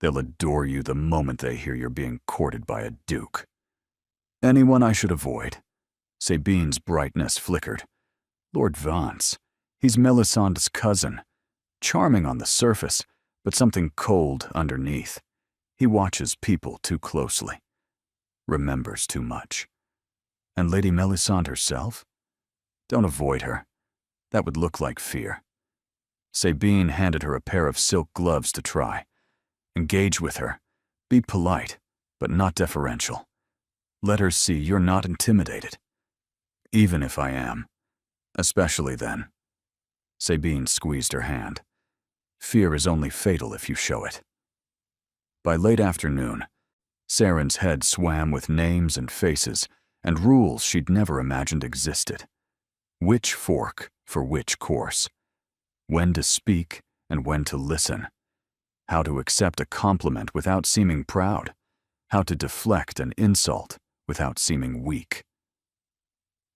They'll adore you the moment they hear you're being courted by a duke. Anyone I should avoid? Sabine's brightness flickered. Lord Vance. He's Melisandre's cousin. Charming on the surface, but something cold underneath. He watches people too closely. Remembers too much. And Lady Melisandre herself? Don't avoid her. That would look like fear. Sabine handed her a pair of silk gloves to try. Engage with her. Be polite, but not deferential. Let her see you're not intimidated. Even if I am. Especially then. Sabine squeezed her hand. Fear is only fatal if you show it. By late afternoon, Saren's head swam with names and faces and rules she'd never imagined existed. Which fork for which course. When to speak and when to listen. How to accept a compliment without seeming proud. How to deflect an insult without seeming weak.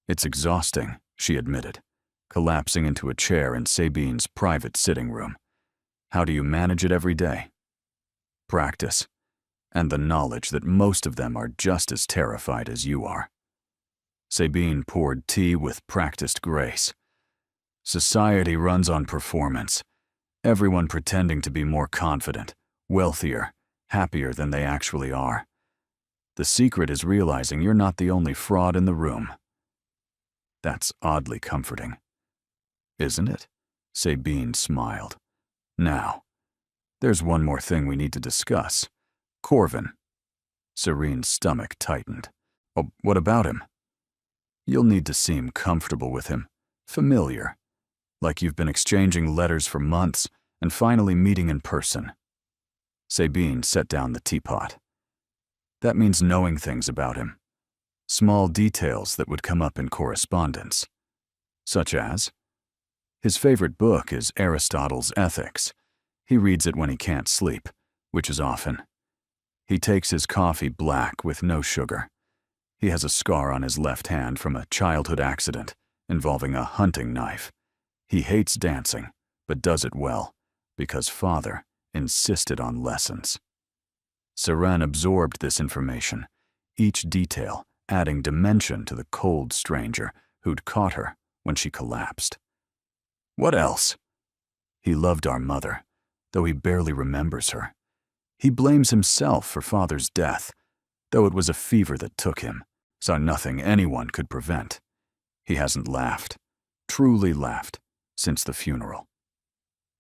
It's exhausting, she admitted, collapsing into a chair in Sabine's private sitting room. How do you manage it every day? Practice, and the knowledge that most of them are just as terrified as you are. Sabine poured tea with practiced grace. Society runs on performance, everyone pretending to be more confident, wealthier, happier than they actually are. The secret is realizing you're not the only fraud in the room. That's oddly comforting. Isn't it? Sabine smiled. Now, there's one more thing we need to discuss. Corvin. Serene's stomach tightened. Oh, what about him? You'll need to seem comfortable with him, familiar, like you've been exchanging letters for months and finally meeting in person. Sabine set down the teapot. That means knowing things about him. Small details that would come up in correspondence. Such as? His favorite book is Aristotle's Ethics. He reads it when he can't sleep, which is often. He takes his coffee black with no sugar. He has a scar on his left hand from a childhood accident involving a hunting knife. He hates dancing, but does it well, because father insisted on lessons. Seren absorbed this information, each detail adding dimension to the cold stranger who'd caught her when she collapsed. What else? He loved our mother, though he barely remembers her. He blames himself for father's death, though it was a fever that took him, saw nothing anyone could prevent. He hasn't laughed, truly laughed, since the funeral.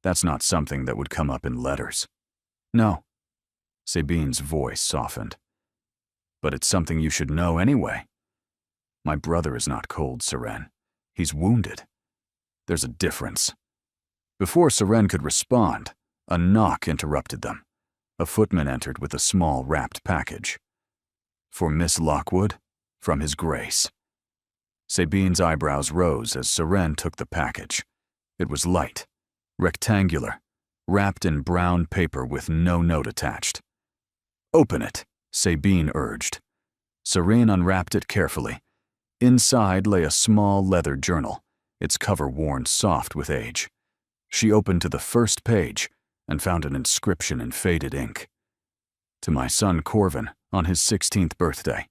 That's not something that would come up in letters. No. Sabine's voice softened. But it's something you should know anyway. My brother is not cold, Seren. He's wounded. There's a difference. Before Seren could respond, a knock interrupted them. A footman entered with a small wrapped package. For Miss Lockwood, from His Grace. Sabine's eyebrows rose as Seren took the package. It was light, rectangular, wrapped in brown paper with no note attached. Open it, Sabine urged. Seren unwrapped it carefully. Inside lay a small leather journal, its cover worn soft with age. She opened to the first page and found an inscription in faded ink. To my son Corvin, on his 16th birthday.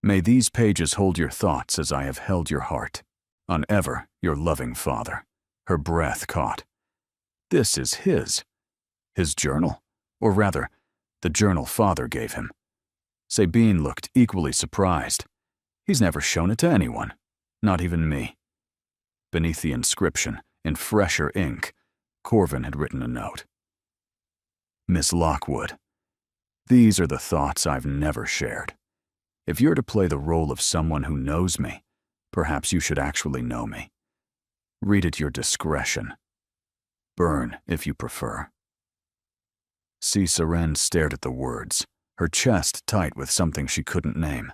May these pages hold your thoughts as I have held your heart. On ever, your loving father. Her breath caught. This is his journal, or rather, the journal father gave him. Sabine looked equally surprised. He's never shown it to anyone, not even me. Beneath the inscription, in fresher ink, Corvin had written a note. Miss Lockwood, these are the thoughts I've never shared. If you're to play the role of someone who knows me, perhaps you should actually know me. Read at your discretion. Burn, if you prefer. Seren stared at the words, her chest tight with something she couldn't name.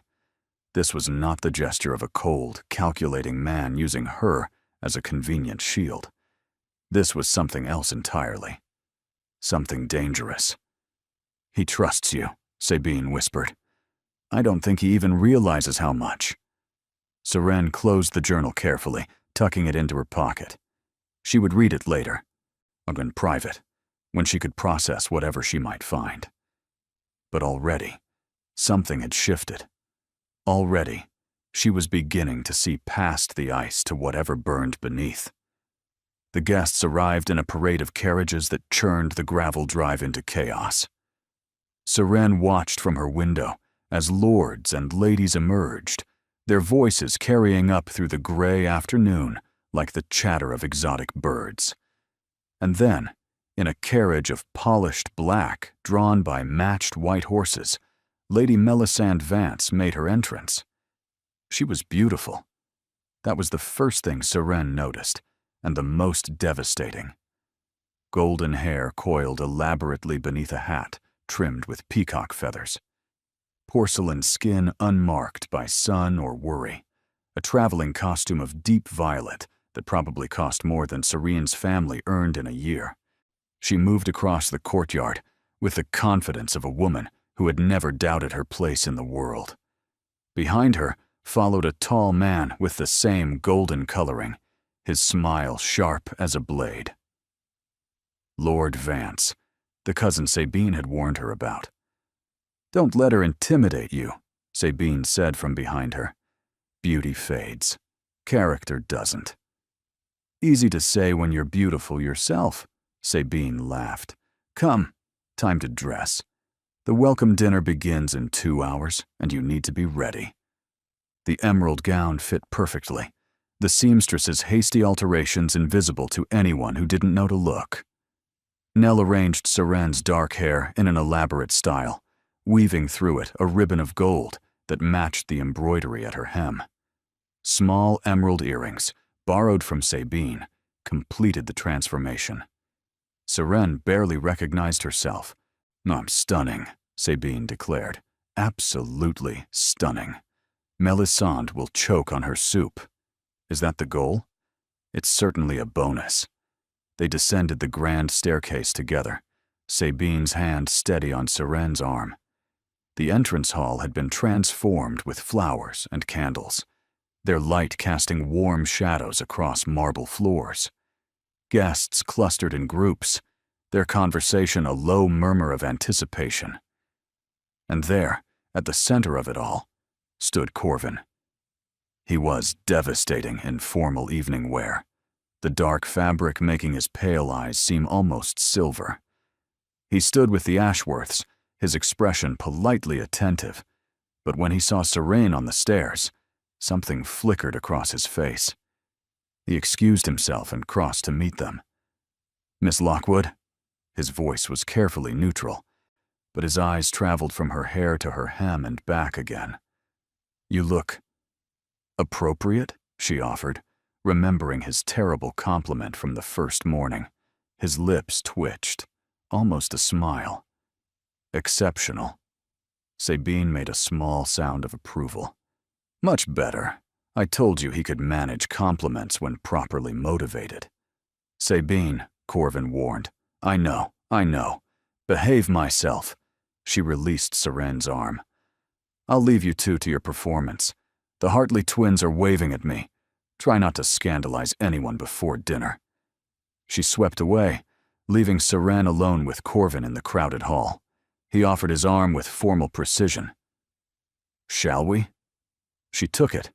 This was not the gesture of a cold, calculating man using her as a convenient shield. This was something else entirely. Something dangerous. "He trusts you," Sabine whispered. "I don't think he even realizes how much." Seren closed the journal carefully, tucking it into her pocket. She would read it later, in private, when she could process whatever she might find. But already, something had shifted. Already, she was beginning to see past the ice to whatever burned beneath. The guests arrived in a parade of carriages that churned the gravel drive into chaos. Seren watched from her window as lords and ladies emerged, their voices carrying up through the gray afternoon like the chatter of exotic birds. And then, in a carriage of polished black drawn by matched white horses, Lady Melisande Vance made her entrance. She was beautiful. That was the first thing Seren noticed, and the most devastating. Golden hair coiled elaborately beneath a hat trimmed with peacock feathers. Porcelain skin unmarked by sun or worry. A traveling costume of deep violet that probably cost more than Serene's family earned in a year. She moved across the courtyard with the confidence of a woman who had never doubted her place in the world. Behind her followed a tall man with the same golden coloring, his smile sharp as a blade. Lord Vance, the cousin Sabine had warned her about. "Don't let her intimidate you," Sabine said from behind her. "Beauty fades. Character doesn't." "Easy to say when you're beautiful yourself," Sabine laughed. "Come, time to dress. The welcome dinner begins in 2 hours, and you need to be ready." The emerald gown fit perfectly, the seamstress's hasty alterations invisible to anyone who didn't know to look. Nell arranged Seren's dark hair in an elaborate style, weaving through it a ribbon of gold that matched the embroidery at her hem. Small emerald earrings, borrowed from Sabine, completed the transformation. Seren barely recognized herself. "I'm stunning," Sabine declared. "Absolutely stunning. Melisande will choke on her soup." Is that the goal? It's certainly a bonus. They descended the grand staircase together, Sabine's hand steady on Seren's arm. The entrance hall had been transformed with flowers and candles, their light casting warm shadows across marble floors. Guests clustered in groups, their conversation a low murmur of anticipation. And there, at the center of it all, stood Corvin. He was devastating in formal evening wear, the dark fabric making his pale eyes seem almost silver. He stood with the Ashworths, his expression politely attentive, but when he saw Serene on the stairs, something flickered across his face. He excused himself and crossed to meet them. "Miss Lockwood?" His voice was carefully neutral, but his eyes traveled from her hair to her hem and back again. "You look appropriate," she offered, remembering his terrible compliment from the first morning. His lips twitched, almost a smile. "Exceptional." Sabine made a small sound of approval. "Much better. I told you he could manage compliments when properly motivated." "Sabine," Corvin warned. I know. Behave myself." She released Seren's arm. "I'll leave you two to your performance. The Hartley twins are waving at me. Try not to scandalize anyone before dinner." She swept away, leaving Seren alone with Corvin in the crowded hall. He offered his arm with formal precision. "Shall we?" She took it,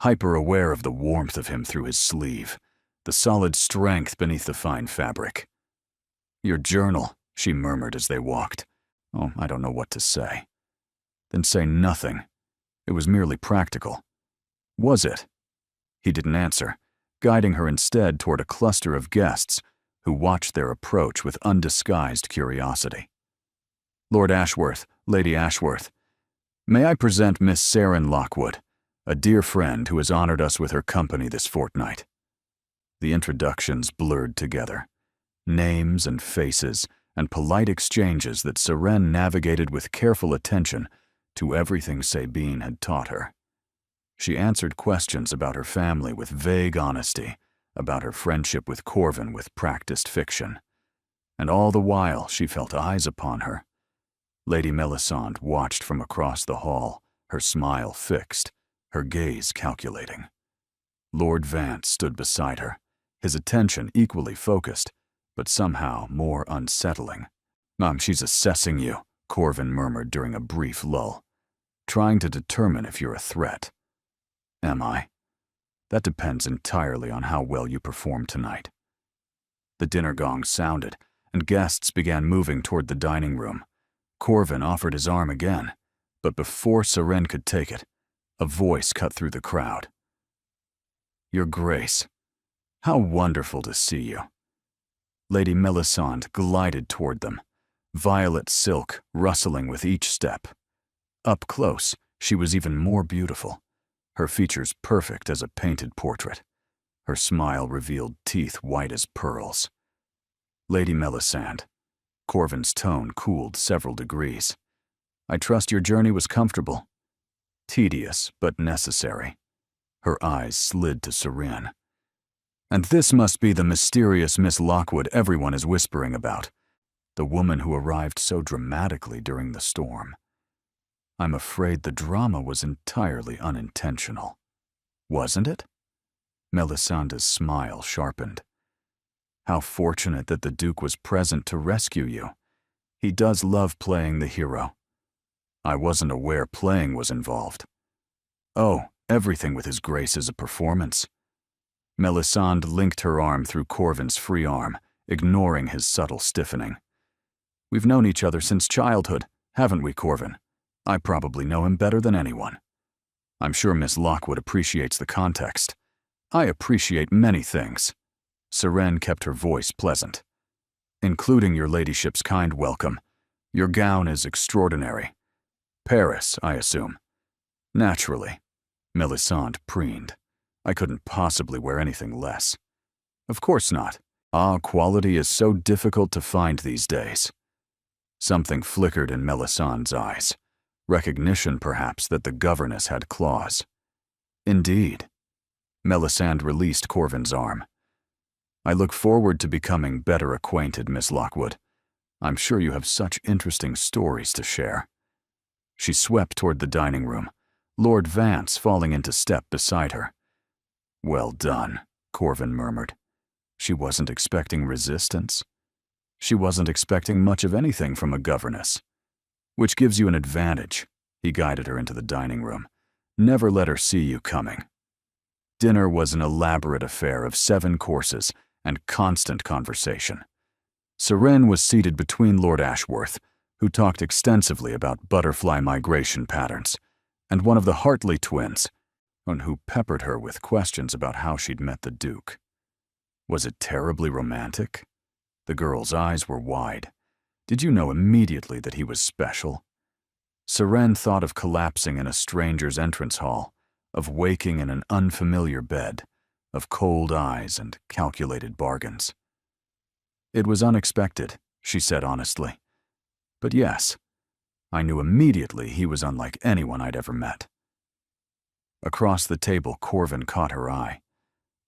hyper-aware of the warmth of him through his sleeve, the solid strength beneath the fine fabric. "Your journal," she murmured as they walked. "Oh, I don't know what to say." "Then say nothing. It was merely practical." "Was it?" He didn't answer, guiding her instead toward a cluster of guests who watched their approach with undisguised curiosity. "Lord Ashworth, Lady Ashworth. May I present Miss Seren Lockwood, a dear friend who has honored us with her company this fortnight." The introductions blurred together. Names and faces, and polite exchanges that Seren navigated with careful attention to everything Sabine had taught her. She answered questions about her family with vague honesty, about her friendship with Corvin with practiced fiction. And all the while she felt eyes upon her. Lady Melisande watched from across the hall, her smile fixed, her gaze calculating. Lord Vance stood beside her, his attention equally focused, but somehow more unsettling. She's assessing you," Corvin murmured during a brief lull. "Trying to determine if you're a threat." "Am I? That depends entirely on how well you perform tonight." The dinner gong sounded, and guests began moving toward the dining room. Corvin offered his arm again, but before Seren could take it, a voice cut through the crowd. "Your Grace, how wonderful to see you." Lady Melisande glided toward them, violet silk rustling with each step. Up close, she was even more beautiful, her features perfect as a painted portrait. Her smile revealed teeth white as pearls. "Lady Melisande," Corvin's tone cooled several degrees. "I trust your journey was comfortable." "Tedious, but necessary." Her eyes slid to Seren. "And this must be the mysterious Miss Lockwood everyone is whispering about, the woman who arrived so dramatically during the storm. I'm afraid the drama was entirely unintentional. Wasn't it?" Melisande's smile sharpened. "How fortunate that the Duke was present to rescue you. He does love playing the hero." "I wasn't aware playing was involved." "Oh, everything with His Grace is a performance." Melisande linked her arm through Corvin's free arm, ignoring his subtle stiffening. "We've known each other since childhood, haven't we, Corvin? I probably know him better than anyone. I'm sure Miss Lockwood appreciates the context. I appreciate many things." Seren kept her voice pleasant. "Including your ladyship's kind welcome. Your gown is extraordinary. Paris, I assume." "Naturally," Melisande preened. "I couldn't possibly wear anything less." "Of course not. Quality is so difficult to find these days." Something flickered in Melisande's eyes. Recognition, perhaps, that the governess had claws. "Indeed." Melisande released Corvin's arm. "I look forward to becoming better acquainted, Miss Lockwood. I'm sure you have such interesting stories to share." She swept toward the dining room, Lord Vance falling into step beside her. "Well done," Corvin murmured. She wasn't expecting resistance. She wasn't expecting much of anything from a governess. "Which gives you an advantage," he guided her into the dining room. "Never let her see you coming." Dinner was an elaborate affair of 7 courses and constant conversation. Seren was seated between Lord Ashworth, who talked extensively about butterfly migration patterns, and one of the Hartley twins, who peppered her with questions about how she'd met the Duke. Was it terribly romantic? The girl's eyes were wide. Did you know immediately that he was special? Seren thought of collapsing in a stranger's entrance hall, of waking in an unfamiliar bed, of cold eyes and calculated bargains. "It was unexpected," she said honestly. "But yes, I knew immediately he was unlike anyone I'd ever met." Across the table, Corvin caught her eye.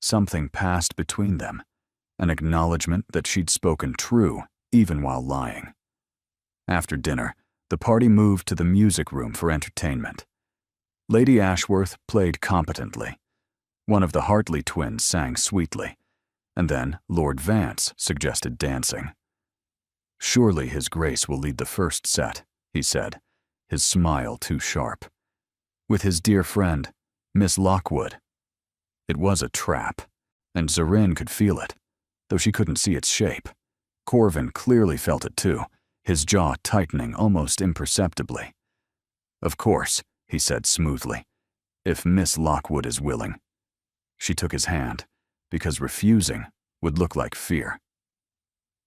Something passed between them, an acknowledgement that she'd spoken true even while lying. After dinner, the party moved to the music room for entertainment. Lady Ashworth played competently. One of the Hartley twins sang sweetly, and then Lord Vance suggested dancing. "Surely His Grace will lead the first set," he said, his smile too sharp. "With his dear friend, Miss Lockwood." It was a trap, and Seren could feel it, though she couldn't see its shape. Corvin clearly felt it too, his jaw tightening almost imperceptibly. "Of course," he said smoothly, "if Miss Lockwood is willing." She took his hand, because refusing would look like fear.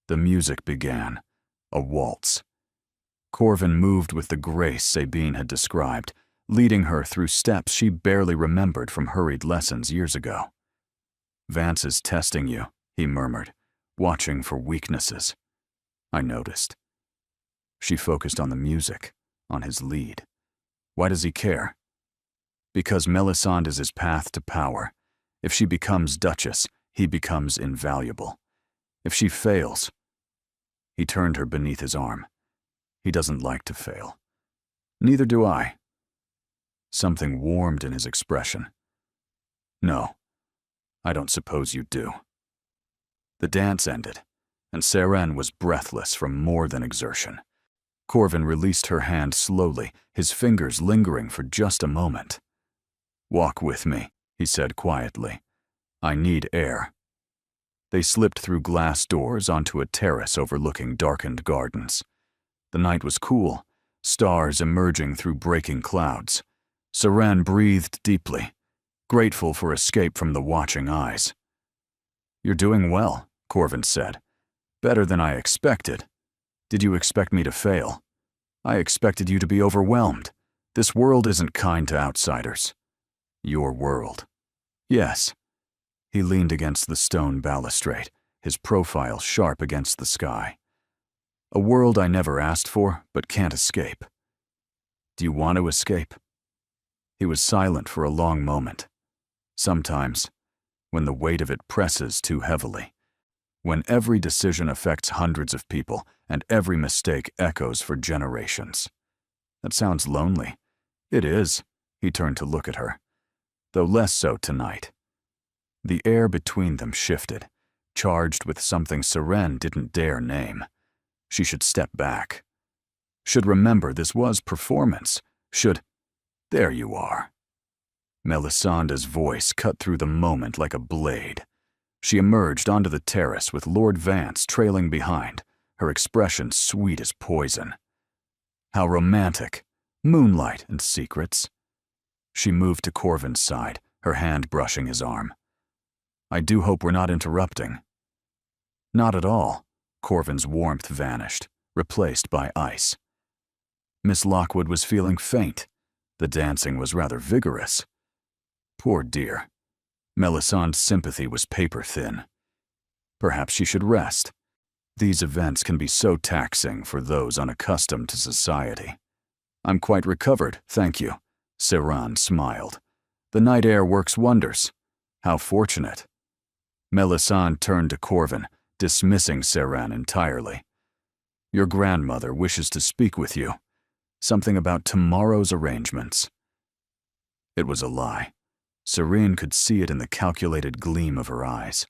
The music began, a waltz. Corvin moved with the grace Sabine had described, leading her through steps she barely remembered from hurried lessons years ago. "Vance is testing you," he murmured, watching for weaknesses. I noticed. She focused on the music, on his lead. Why does he care? Because Melisande is his path to power. If she becomes Duchess, he becomes invaluable. If she fails... He turned her beneath his arm. He doesn't like to fail. Neither do I. Something warmed in his expression. No, I don't suppose you do. The dance ended, and Seren was breathless from more than exertion. Corvin released her hand slowly, his fingers lingering for just a moment. "Walk with me," he said quietly. "I need air." They slipped through glass doors onto a terrace overlooking darkened gardens. The night was cool, stars emerging through breaking clouds. Seren breathed deeply, grateful for escape from the watching eyes. "You're doing well," Corvin said. "Better than I expected. Did you expect me to fail? I expected you to be overwhelmed. This world isn't kind to outsiders." "Your world." "Yes." He leaned against the stone balustrade, his profile sharp against the sky. "A world I never asked for, but can't escape." "Do you want to escape?" He was silent for a long moment. Sometimes, when the weight of it presses too heavily, when every decision affects hundreds of people and every mistake echoes for generations. That sounds lonely. It is. He turned to look at her, though less so tonight. The air between them shifted, charged with something Seren didn't dare name. She should step back. Should remember this was performance. Should... There you are. Melisandre's voice cut through the moment like a blade. She emerged onto the terrace with Lord Vance trailing behind, her expression sweet as poison. How romantic. Moonlight and secrets. She moved to Corvin's side, her hand brushing his arm. "I do hope we're not interrupting." "Not at all." Corvin's warmth vanished, replaced by ice. Miss Lockwood was feeling faint. The dancing was rather vigorous. Poor dear. Melisandre's sympathy was paper-thin. Perhaps she should rest. These events can be so taxing for those unaccustomed to society. "I'm quite recovered, thank you." Seren smiled. "The night air works wonders. How fortunate." Melisandre turned to Corvin, dismissing Seren entirely. "Your grandmother wishes to speak with you. Something about tomorrow's arrangements." It was a lie. Seren could see it in the calculated gleam of her eyes.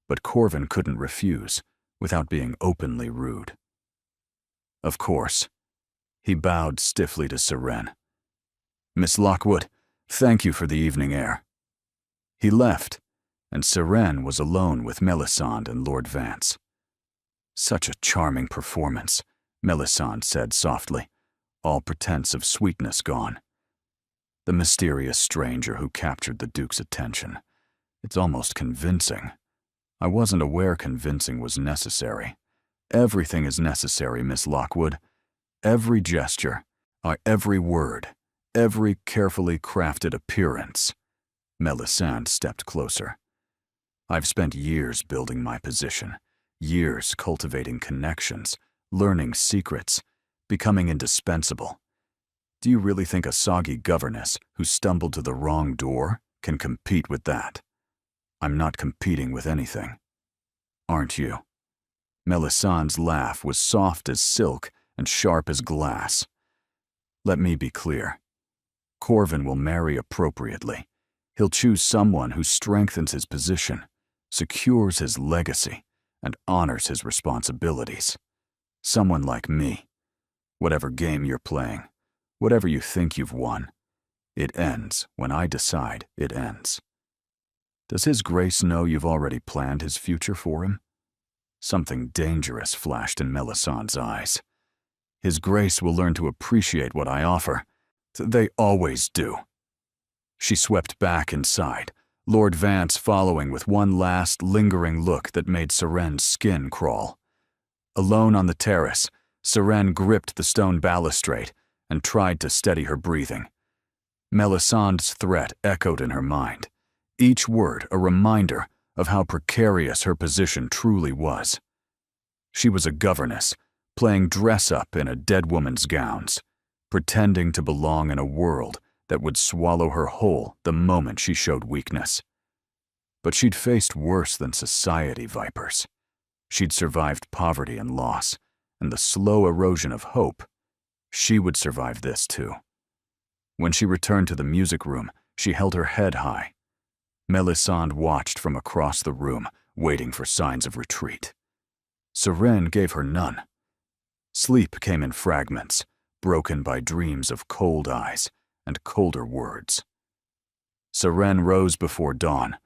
But Corvin couldn't refuse, without being openly rude. "Of course." He bowed stiffly to Seren. "Miss Lockwood, thank you for the evening air." He left, and Seren was alone with Melisandre and Lord Vance. "Such a charming performance," Melisandre said softly, all pretense of sweetness gone. The mysterious stranger who captured the Duke's attention. It's almost convincing. I wasn't aware convincing was necessary. Everything is necessary, Miss Lockwood. Every gesture, every word, every carefully crafted appearance. Melisandre stepped closer. "I've spent years building my position, years cultivating connections, learning secrets, becoming indispensable. Do you really think a soggy governess who stumbled to the wrong door can compete with that? I'm not competing with anything. Aren't you?" Melisandre's laugh was soft as silk and sharp as glass. "Let me be clear. Corvin will marry appropriately. He'll choose someone who strengthens his position, secures his legacy, and honors his responsibilities. Someone like me. Whatever game you're playing, whatever you think you've won, it ends when I decide it ends. Does His Grace know you've already planned his future for him?" Something dangerous flashed in Melisandre's eyes. "His Grace will learn to appreciate what I offer. They always do." She swept back inside, Lord Vance following with one last, lingering look that made Seren's skin crawl. Alone on the terrace, Seren gripped the stone balustrade and tried to steady her breathing. Melisandre's threat echoed in her mind, each word a reminder of how precarious her position truly was. She was a governess, playing dress-up in a dead woman's gowns, pretending to belong in a world that would swallow her whole the moment she showed weakness. But she'd faced worse than society vipers. She'd survived poverty and loss, and the slow erosion of hope. She would survive this too. When she returned to the music room, she held her head high. Melisande watched from across the room, waiting for signs of retreat. Seren gave her none. Sleep came in fragments, broken by dreams of cold eyes and colder words. Seren rose before dawn,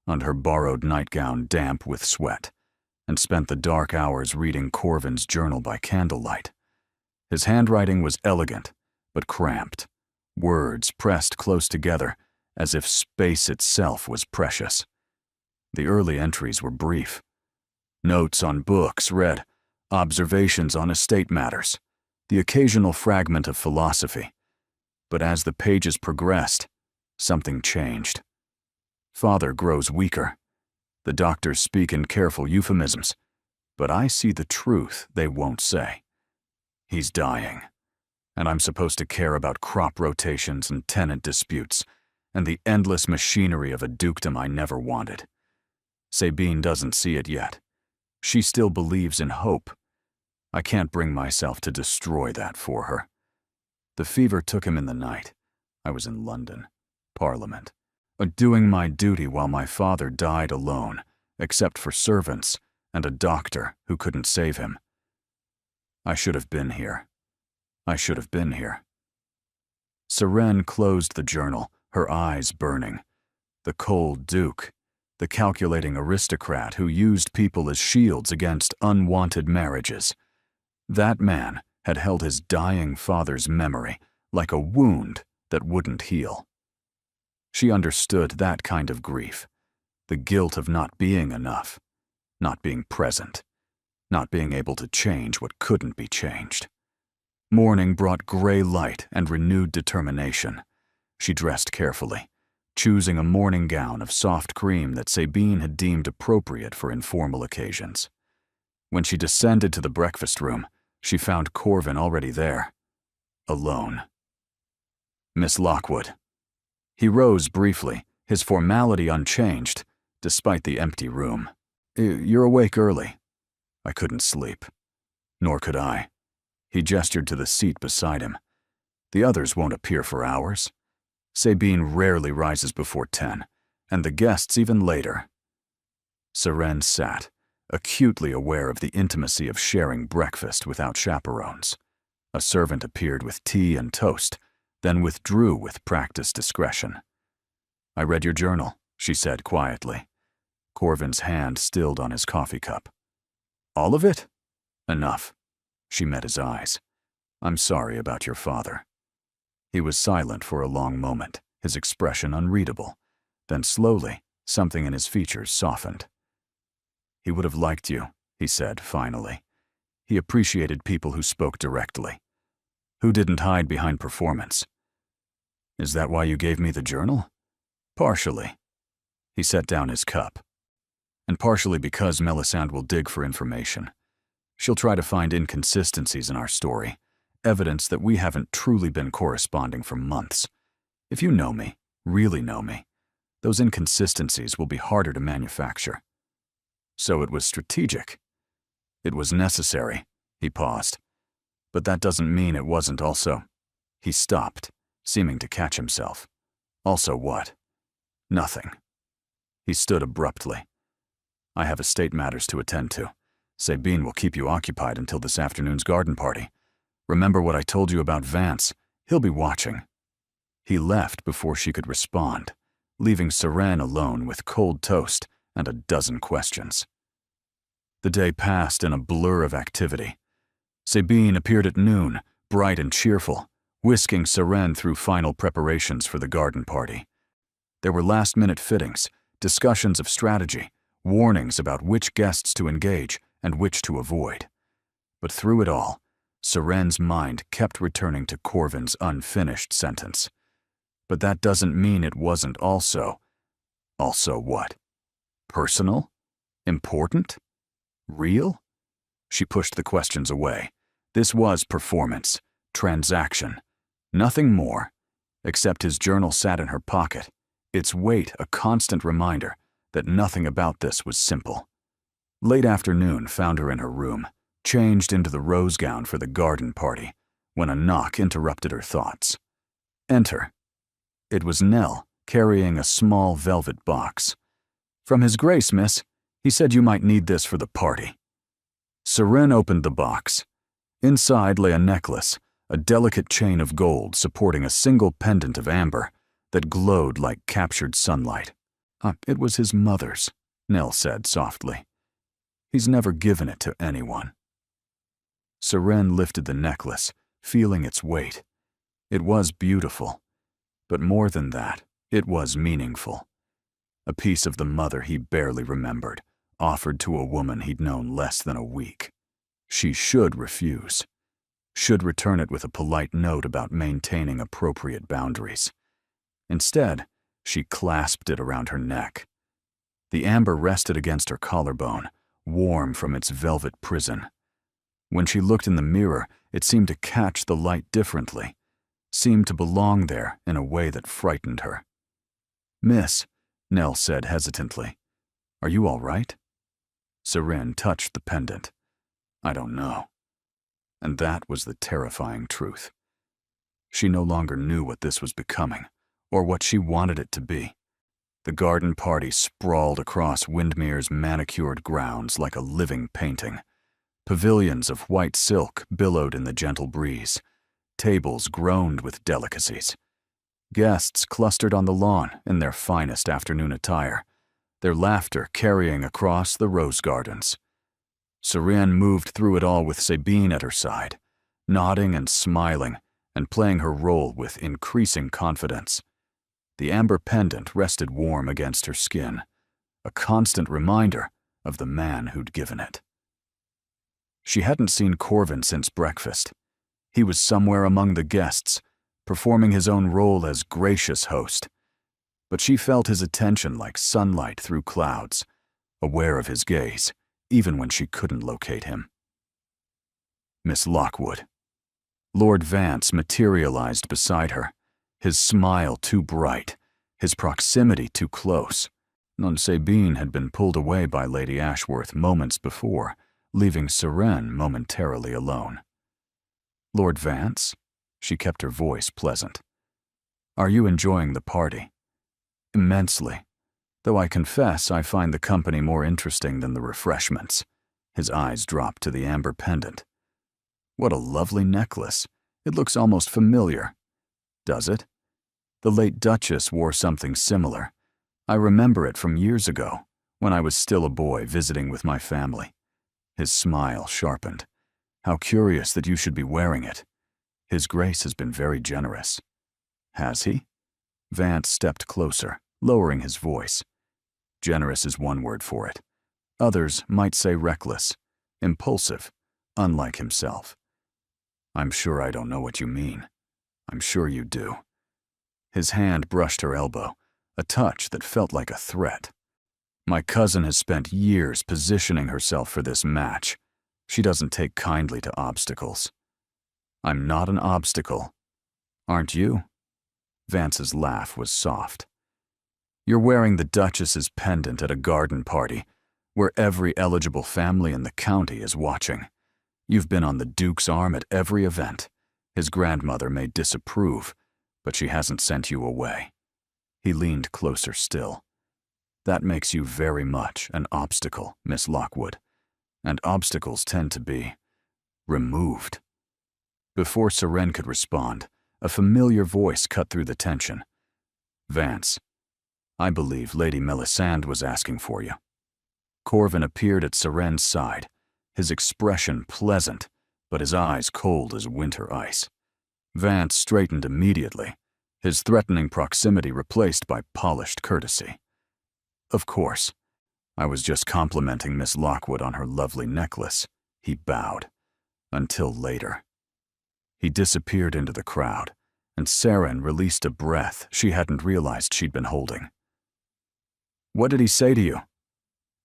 on her borrowed nightgown damp with sweat, and spent the dark hours reading Corvin's journal by candlelight. His handwriting was elegant, but cramped, words pressed close together as if space itself was precious. The early entries were brief. Notes on books read, observations on estate matters, the occasional fragment of philosophy. But as the pages progressed, something changed. Father grows weaker. The doctors speak in careful euphemisms, but I see the truth they won't say. He's dying, and I'm supposed to care about crop rotations and tenant disputes, and the endless machinery of a dukedom I never wanted. Sabine doesn't see it yet. She still believes in hope. I can't bring myself to destroy that for her. The fever took him in the night. I was in London, Parliament, doing my duty while my father died alone, except for servants and a doctor who couldn't save him. I should have been here. I should have been here. Seren closed the journal, her eyes burning. The cold duke, the calculating aristocrat who used people as shields against unwanted marriages. That man had held his dying father's memory like a wound that wouldn't heal. She understood that kind of grief, the guilt of not being enough, not being present, not being able to change what couldn't be changed. Morning brought gray light and renewed determination. She dressed carefully, choosing a morning gown of soft cream that Sabine had deemed appropriate for informal occasions. When she descended to the breakfast room, she found Corvin already there, alone. Miss Lockwood. He rose briefly, his formality unchanged, despite the empty room. You're awake early. I couldn't sleep. Nor could I. He gestured to the seat beside him. The others won't appear for hours. Sabine rarely rises before 10, and the guests even later. Seren sat, acutely aware of the intimacy of sharing breakfast without chaperones. A servant appeared with tea and toast, then withdrew with practiced discretion. I read your journal, she said quietly. Corvin's hand stilled on his coffee cup. All of it? Enough. She met his eyes. I'm sorry about your father. He was silent for a long moment, his expression unreadable. Then slowly, something in his features softened. He would have liked you, he said finally. He appreciated people who spoke directly, who didn't hide behind performance. Is that why you gave me the journal? Partially. He set down his cup. And partially because Melisande will dig for information. She'll try to find inconsistencies in our story, evidence that we haven't truly been corresponding for months. If you know me, really know me, those inconsistencies will be harder to manufacture. So it was strategic. It was necessary. He paused. But that doesn't mean it wasn't also. He stopped, seeming to catch himself. Also what? Nothing. He stood abruptly. I have estate matters to attend to. Sabine will keep you occupied until this afternoon's garden party. Remember what I told you about Vance. He'll be watching. He left before she could respond, leaving Seren alone with cold toast and a dozen questions. The day passed in a blur of activity. Sabine appeared at noon, bright and cheerful, whisking Seren through final preparations for the garden party. There were last-minute fittings, discussions of strategy, warnings about which guests to engage and which to avoid. But through it all, Seren's mind kept returning to Corvin's unfinished sentence. But that doesn't mean it wasn't also. Also what? Personal? Important? Real? She pushed the questions away. This was performance, transaction, nothing more, except his journal sat in her pocket, its weight a constant reminder that nothing about this was simple. Late afternoon found her in her room, changed into the rose gown for the garden party, when a knock interrupted her thoughts. Enter. It was Nell, carrying a small velvet box. "From His Grace, miss. He said you might need this for the party." Seren opened the box. Inside lay a necklace, a delicate chain of gold supporting a single pendant of amber that glowed like captured sunlight. It was his mother's," Nell said softly. "He's never given it to anyone." Seren lifted the necklace, feeling its weight. It was beautiful, but more than that, it was meaningful. A piece of the mother he barely remembered, offered to a woman he'd known less than a week. She should refuse. Should return it with a polite note about maintaining appropriate boundaries. Instead, she clasped it around her neck. The amber rested against her collarbone, warm from its velvet prison. When she looked in the mirror, it seemed to catch the light differently, seemed to belong there in a way that frightened her. "Miss," Nell said hesitantly, "are you all right?" Seren touched the pendant. "I don't know." And that was the terrifying truth. She no longer knew what this was becoming, or what she wanted it to be. The garden party sprawled across Windmere's manicured grounds like a living painting. Pavilions of white silk billowed in the gentle breeze. Tables groaned with delicacies. Guests clustered on the lawn in their finest afternoon attire, their laughter carrying across the rose gardens. Seren moved through it all with Sabine at her side, nodding and smiling and playing her role with increasing confidence. The amber pendant rested warm against her skin, a constant reminder of the man who'd given it. She hadn't seen Corvin since breakfast. He was somewhere among the guests, performing his own role as gracious host. But she felt his attention like sunlight through clouds, aware of his gaze, even when she couldn't locate him. Miss Lockwood. Lord Vance materialized beside her, his smile too bright, his proximity too close. Non Sabine had been pulled away by Lady Ashworth moments before, leaving Seren momentarily alone. "Lord Vance?" She kept her voice pleasant. "Are you enjoying the party?" "Immensely, though I confess I find the company more interesting than the refreshments." His eyes dropped to the amber pendant. "What a lovely necklace. It looks almost familiar." "Does it? The late Duchess wore something similar. I remember it from years ago, when I was still a boy visiting with my family." His smile sharpened. "How curious that you should be wearing it. His Grace has been very generous." "Has he?" Vance stepped closer, lowering his voice. "Generous is one word for it. Others might say reckless, impulsive, unlike himself." "I'm sure I don't know what you mean." "I'm sure you do." His hand brushed her elbow, a touch that felt like a threat. "My cousin has spent years positioning herself for this match. She doesn't take kindly to obstacles." "I'm not an obstacle." "Aren't you?" Vance's laugh was soft. "You're wearing the Duchess's pendant at a garden party, where every eligible family in the county is watching. You've been on the Duke's arm at every event. His grandmother may disapprove, but she hasn't sent you away." He leaned closer still. "That makes you very much an obstacle, Miss Lockwood, and obstacles tend to be removed." Before Seren could respond, a familiar voice cut through the tension. "Vance, I believe Lady Melisande was asking for you." Corvin appeared at Seren's side, his expression pleasant, but his eyes cold as winter ice. Vance straightened immediately, his threatening proximity replaced by polished courtesy. "Of course. I was just complimenting Miss Lockwood on her lovely necklace." He bowed. "Until later." He disappeared into the crowd, and Seren released a breath she hadn't realized she'd been holding. "What did he say to you?"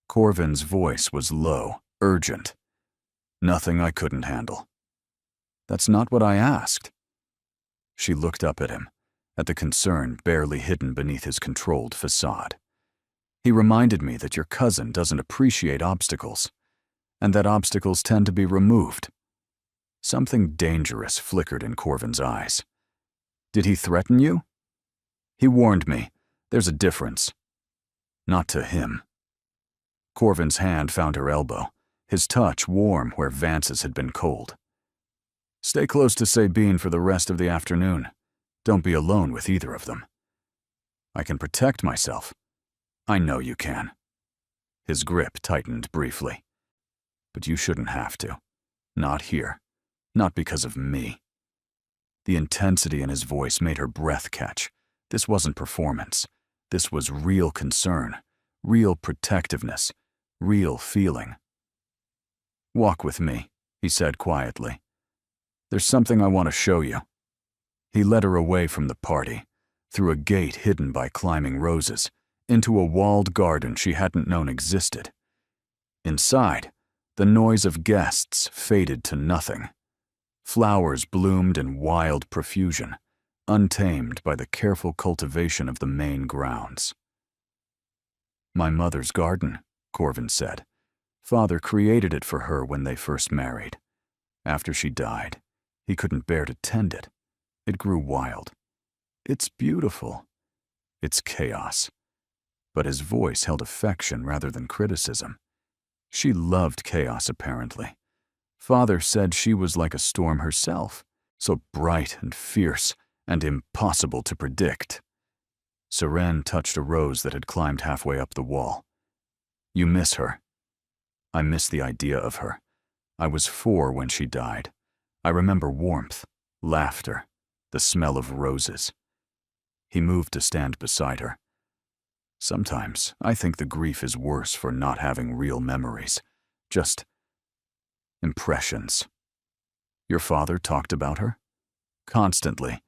Corvin's voice was low, urgent. Nothing I couldn't handle. That's not what I asked. She looked up at him, at the concern barely hidden beneath his controlled facade. He reminded me that your cousin doesn't appreciate obstacles, and that obstacles tend to be removed. Something dangerous flickered in Corvin's eyes. Did he threaten you? He warned me. There's a difference. Not to him. Corvin's hand found her elbow, his touch warm where Vance's had been cold. Stay close to Sabine for the rest of the afternoon. Don't be alone with either of them. I can protect myself. I know you can. His grip tightened briefly. But you shouldn't have to. Not here. Not because of me. The intensity in his voice made her breath catch. This wasn't performance. This was real concern, real protectiveness, real feeling. Walk with me, he said quietly. There's something I want to show you. He led her away from the party, through a gate hidden by climbing roses, into a walled garden she hadn't known existed. Inside, the noise of guests faded to nothing. Flowers bloomed in wild profusion, untamed by the careful cultivation of the main grounds. My mother's garden, Corvin said. Father created it for her when they first married. After she died, he couldn't bear to tend it. It grew wild. It's beautiful. It's chaos. But his voice held affection rather than criticism. She loved chaos, apparently. Father said she was like a storm herself, so bright and fierce and impossible to predict. Seren touched a rose that had climbed halfway up the wall. You miss her. I miss the idea of her. I was 4 when she died. I remember warmth, laughter, the smell of roses. He moved to stand beside her. Sometimes I think the grief is worse for not having real memories, just impressions. Your father talked about her? Constantly.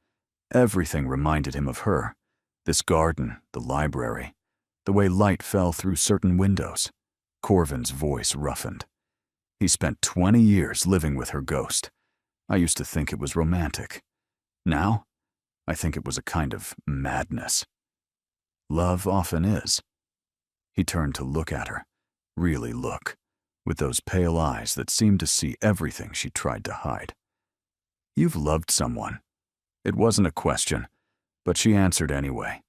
Everything reminded him of her. This garden, the library, the way light fell through certain windows. Corvin's voice roughened. He spent 20 years living with her ghost. I used to think it was romantic. Now, I think it was a kind of madness. Love often is. He turned to look at her, really look, with those pale eyes that seemed to see everything she tried to hide. You've loved someone. It wasn't a question, but she answered anyway.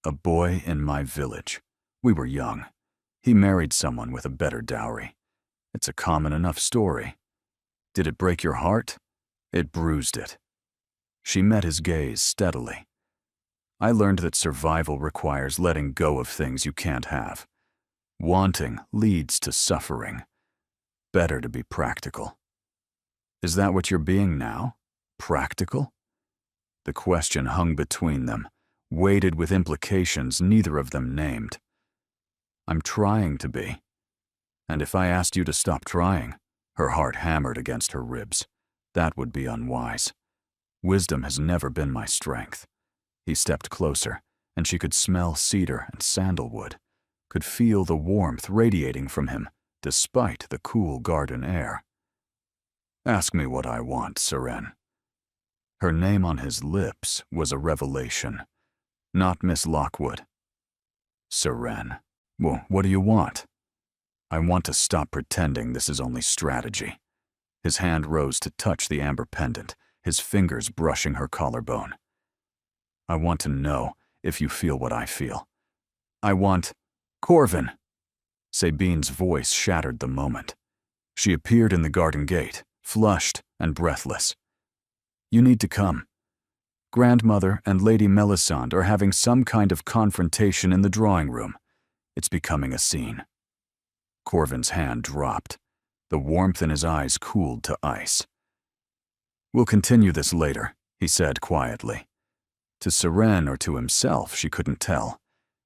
A boy in my village. We were young. He married someone with a better dowry. It's a common enough story. Did it break your heart? It bruised it. She met his gaze steadily. I learned that survival requires letting go of things you can't have. Wanting leads to suffering. Better to be practical. Is that what you're being now? Practical? The question hung between them, weighted with implications neither of them named. I'm trying to be. And if I asked you to stop trying, her heart hammered against her ribs, that would be unwise. Wisdom has never been my strength. He stepped closer, and she could smell cedar and sandalwood, could feel the warmth radiating from him, despite the cool garden air. Ask me what I want, Seren. Her name on his lips was a revelation. Not Miss Lockwood. Seren. Well, what do you want? I want to stop pretending this is only strategy. His hand rose to touch the amber pendant, his fingers brushing her collarbone. I want to know if you feel what I feel. I want... Corvin! Sabine's voice shattered the moment. She appeared in the garden gate, flushed and breathless. You need to come. Grandmother and Lady Melisande are having some kind of confrontation in the drawing room. It's becoming a scene. Corvin's hand dropped. The warmth in his eyes cooled to ice. We'll continue this later, he said quietly. To Seren or to himself, she couldn't tell.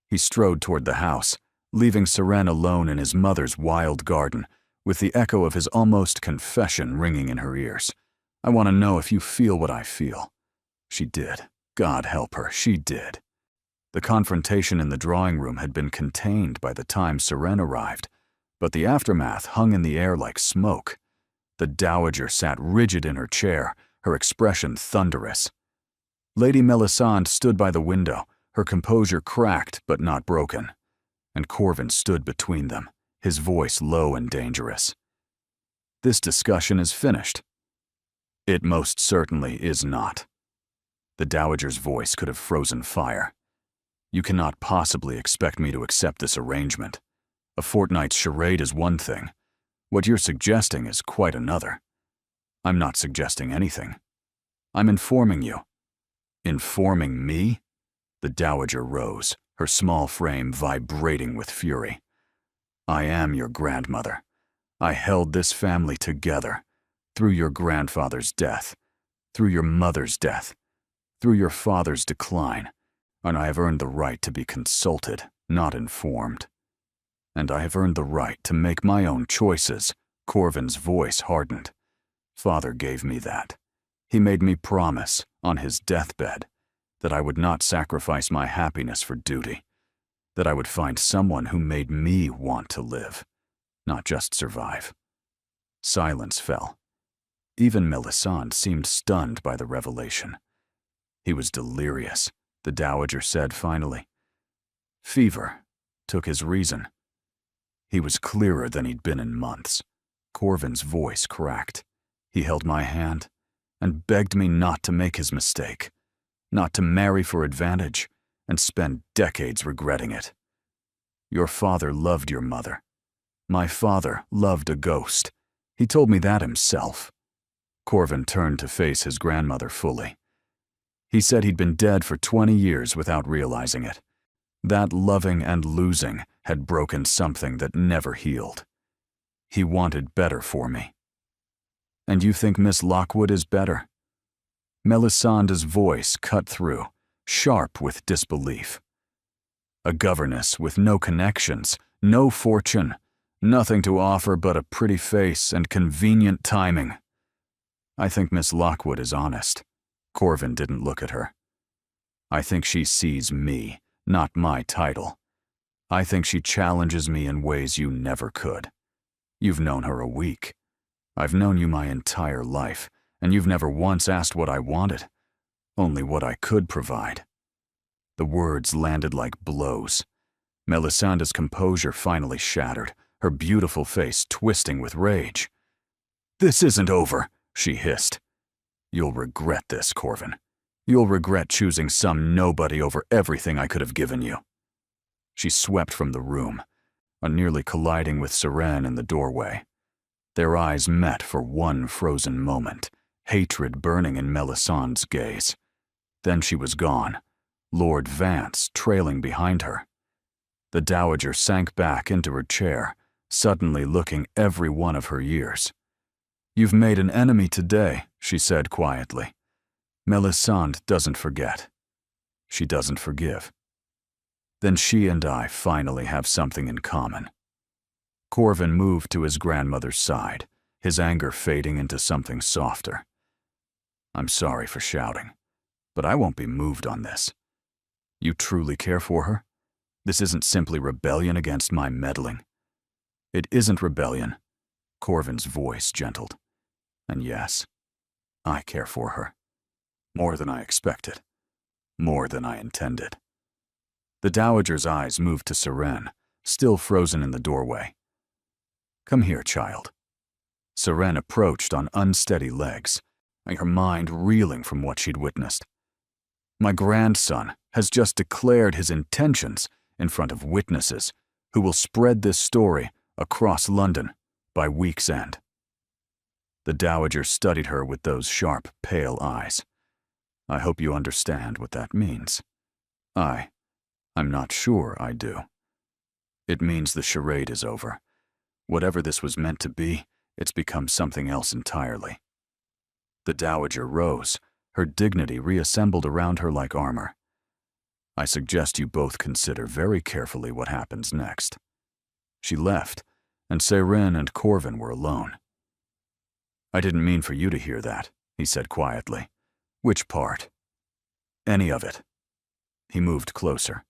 He strode toward the house, leaving Seren alone in his mother's wild garden, with the echo of his almost confession ringing in her ears. I want to know if you feel what I feel. She did. God help her, she did. The confrontation in the drawing room had been contained by the time Seren arrived, but the aftermath hung in the air like smoke. The dowager sat rigid in her chair, her expression thunderous. Lady Melisande stood by the window, her composure cracked but not broken, and Corvin stood between them, his voice low and dangerous. "This discussion is finished." "It most certainly is not." The dowager's voice could have frozen fire. "You cannot possibly expect me to accept this arrangement. A fortnight's charade is one thing. What you're suggesting is quite another." "I'm not suggesting anything. I'm informing you." "Informing me?" The dowager rose, her small frame vibrating with fury. "I am your grandmother. I held this family together, through your grandfather's death, through your mother's death, through your father's decline, and I have earned the right to be consulted, not informed. And I have earned the right to make my own choices." Corvin's voice hardened. "Father gave me that. He made me promise, on his deathbed, that I would not sacrifice my happiness for duty, that I would find someone who made me want to live, not just survive." Silence fell. Even Melisande seemed stunned by the revelation. "He was delirious," the dowager said finally. "Fever took his reason." "He was clearer than he'd been in months." Corvin's voice cracked. "He held my hand and begged me not to make his mistake, not to marry for advantage and spend decades regretting it. Your father loved your mother. My father loved a ghost. He told me that himself." Corvin turned to face his grandmother fully. "He said he'd been dead for 20 years without realizing it. That loving and losing had broken something that never healed. He wanted better for me." "And you think Miss Lockwood is better?" Melisandre's voice cut through, sharp with disbelief. "A governess with no connections, no fortune, nothing to offer but a pretty face and convenient timing. I think Miss Lockwood is honest." Corvin didn't look at her. "I think she sees me, not my title. I think she challenges me in ways you never could. You've known her a week. I've known you my entire life, and you've never once asked what I wanted, only what I could provide." The words landed like blows. Melisandre's composure finally shattered, her beautiful face twisting with rage. "This isn't over," she hissed. "You'll regret this, Corvin. You'll regret choosing some nobody over everything I could have given you." She swept from the room, nearly colliding with Seren in the doorway. Their eyes met for one frozen moment, hatred burning in Melisandre's gaze. Then she was gone, Lord Vance trailing behind her. The dowager sank back into her chair, suddenly looking every one of her years. "You've made an enemy today," she said quietly. "Melisandre doesn't forget. She doesn't forgive. Then she and I finally have something in common." Corvin moved to his grandmother's side, his anger fading into something softer. "I'm sorry for shouting, but I won't be moved on this. You truly care for her? This isn't simply rebellion against my meddling." "It isn't rebellion." Corvin's voice gentled. "And yes, I care for her. More than I expected. More than I intended." The dowager's eyes moved to Seren, still frozen in the doorway. "Come here, child." Seren approached on unsteady legs, her mind reeling from what she'd witnessed. "My grandson has just declared his intentions in front of witnesses who will spread this story across London by week's end." The dowager studied her with those sharp, pale eyes. "I hope you understand what that means." I'm not sure I do." "It means the charade is over. Whatever this was meant to be, it's become something else entirely." The dowager rose, her dignity reassembled around her like armor. "I suggest you both consider very carefully what happens next." She left, and Seren and Corvin were alone. "I didn't mean for you to hear that," he said quietly. "Which part?" "Any of it." He moved closer.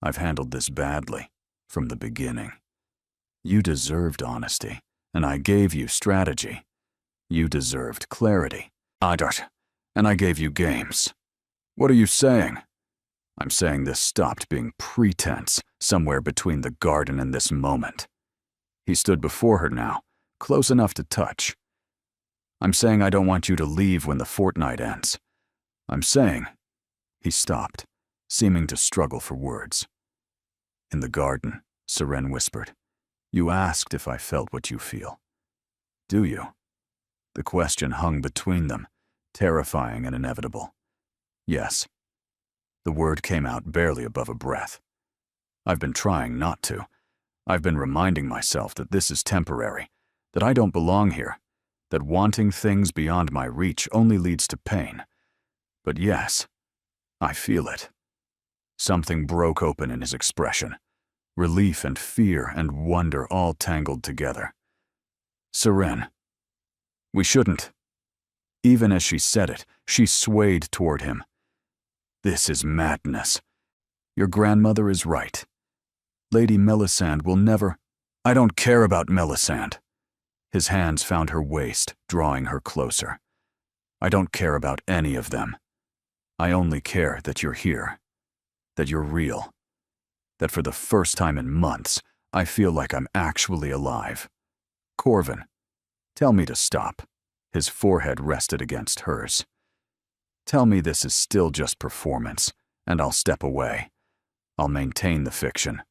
"I've handled this badly, from the beginning. You deserved honesty, and I gave you strategy. You deserved clarity. I don't. And I gave you games. What are you saying? I'm saying this stopped being pretense somewhere between the garden and this moment. He stood before her now, close enough to touch. I'm saying I don't want you to leave when the fortnight ends. I'm saying... He stopped, seeming to struggle for words. In the garden, Seren whispered, you asked if I felt what you feel. Do you? The question hung between them, terrifying and inevitable. Yes. The word came out barely above a breath. I've been trying not to. I've been reminding myself that this is temporary, that I don't belong here, that wanting things beyond my reach only leads to pain. But yes, I feel it. Something broke open in his expression. Relief and fear and wonder all tangled together. Seren, we shouldn't. Even as she said it, she swayed toward him. This is madness. Your grandmother is right. Lady Melisande will never... I don't care about Melisande. His hands found her waist, drawing her closer. I don't care about any of them. I only care that you're here, that you're real, that for the first time in months, I feel like I'm actually alive. Corvin, tell me to stop. His forehead rested against hers. Tell me this is still just performance, and I'll step away. I'll maintain the fiction.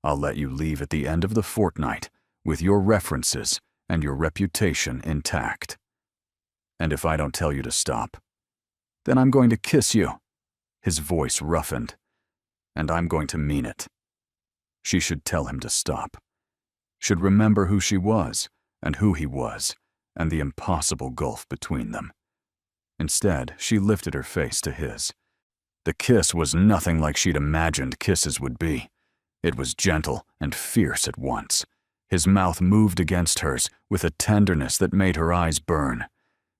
I'll let you leave at the end of the fortnight with your references and your reputation intact. And if I don't tell you to stop, then I'm going to kiss you. His voice roughened. And I'm going to mean it. She should tell him to stop. Should remember who she was and who he was and the impossible gulf between them. Instead, she lifted her face to his. The kiss was nothing like she'd imagined kisses would be. It was gentle and fierce at once. His mouth moved against hers with a tenderness that made her eyes burn.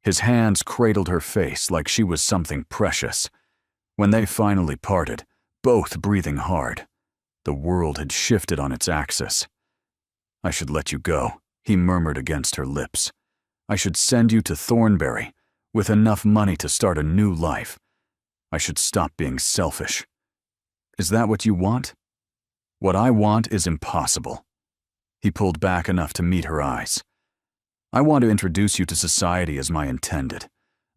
His hands cradled her face like she was something precious. When they finally parted, both breathing hard, the world had shifted on its axis. I should let you go, he murmured against her lips. I should send you to Thornbury, with enough money to start a new life. I should stop being selfish. Is that what you want? What I want is impossible. He pulled back enough to meet her eyes. I want to introduce you to society as my intended.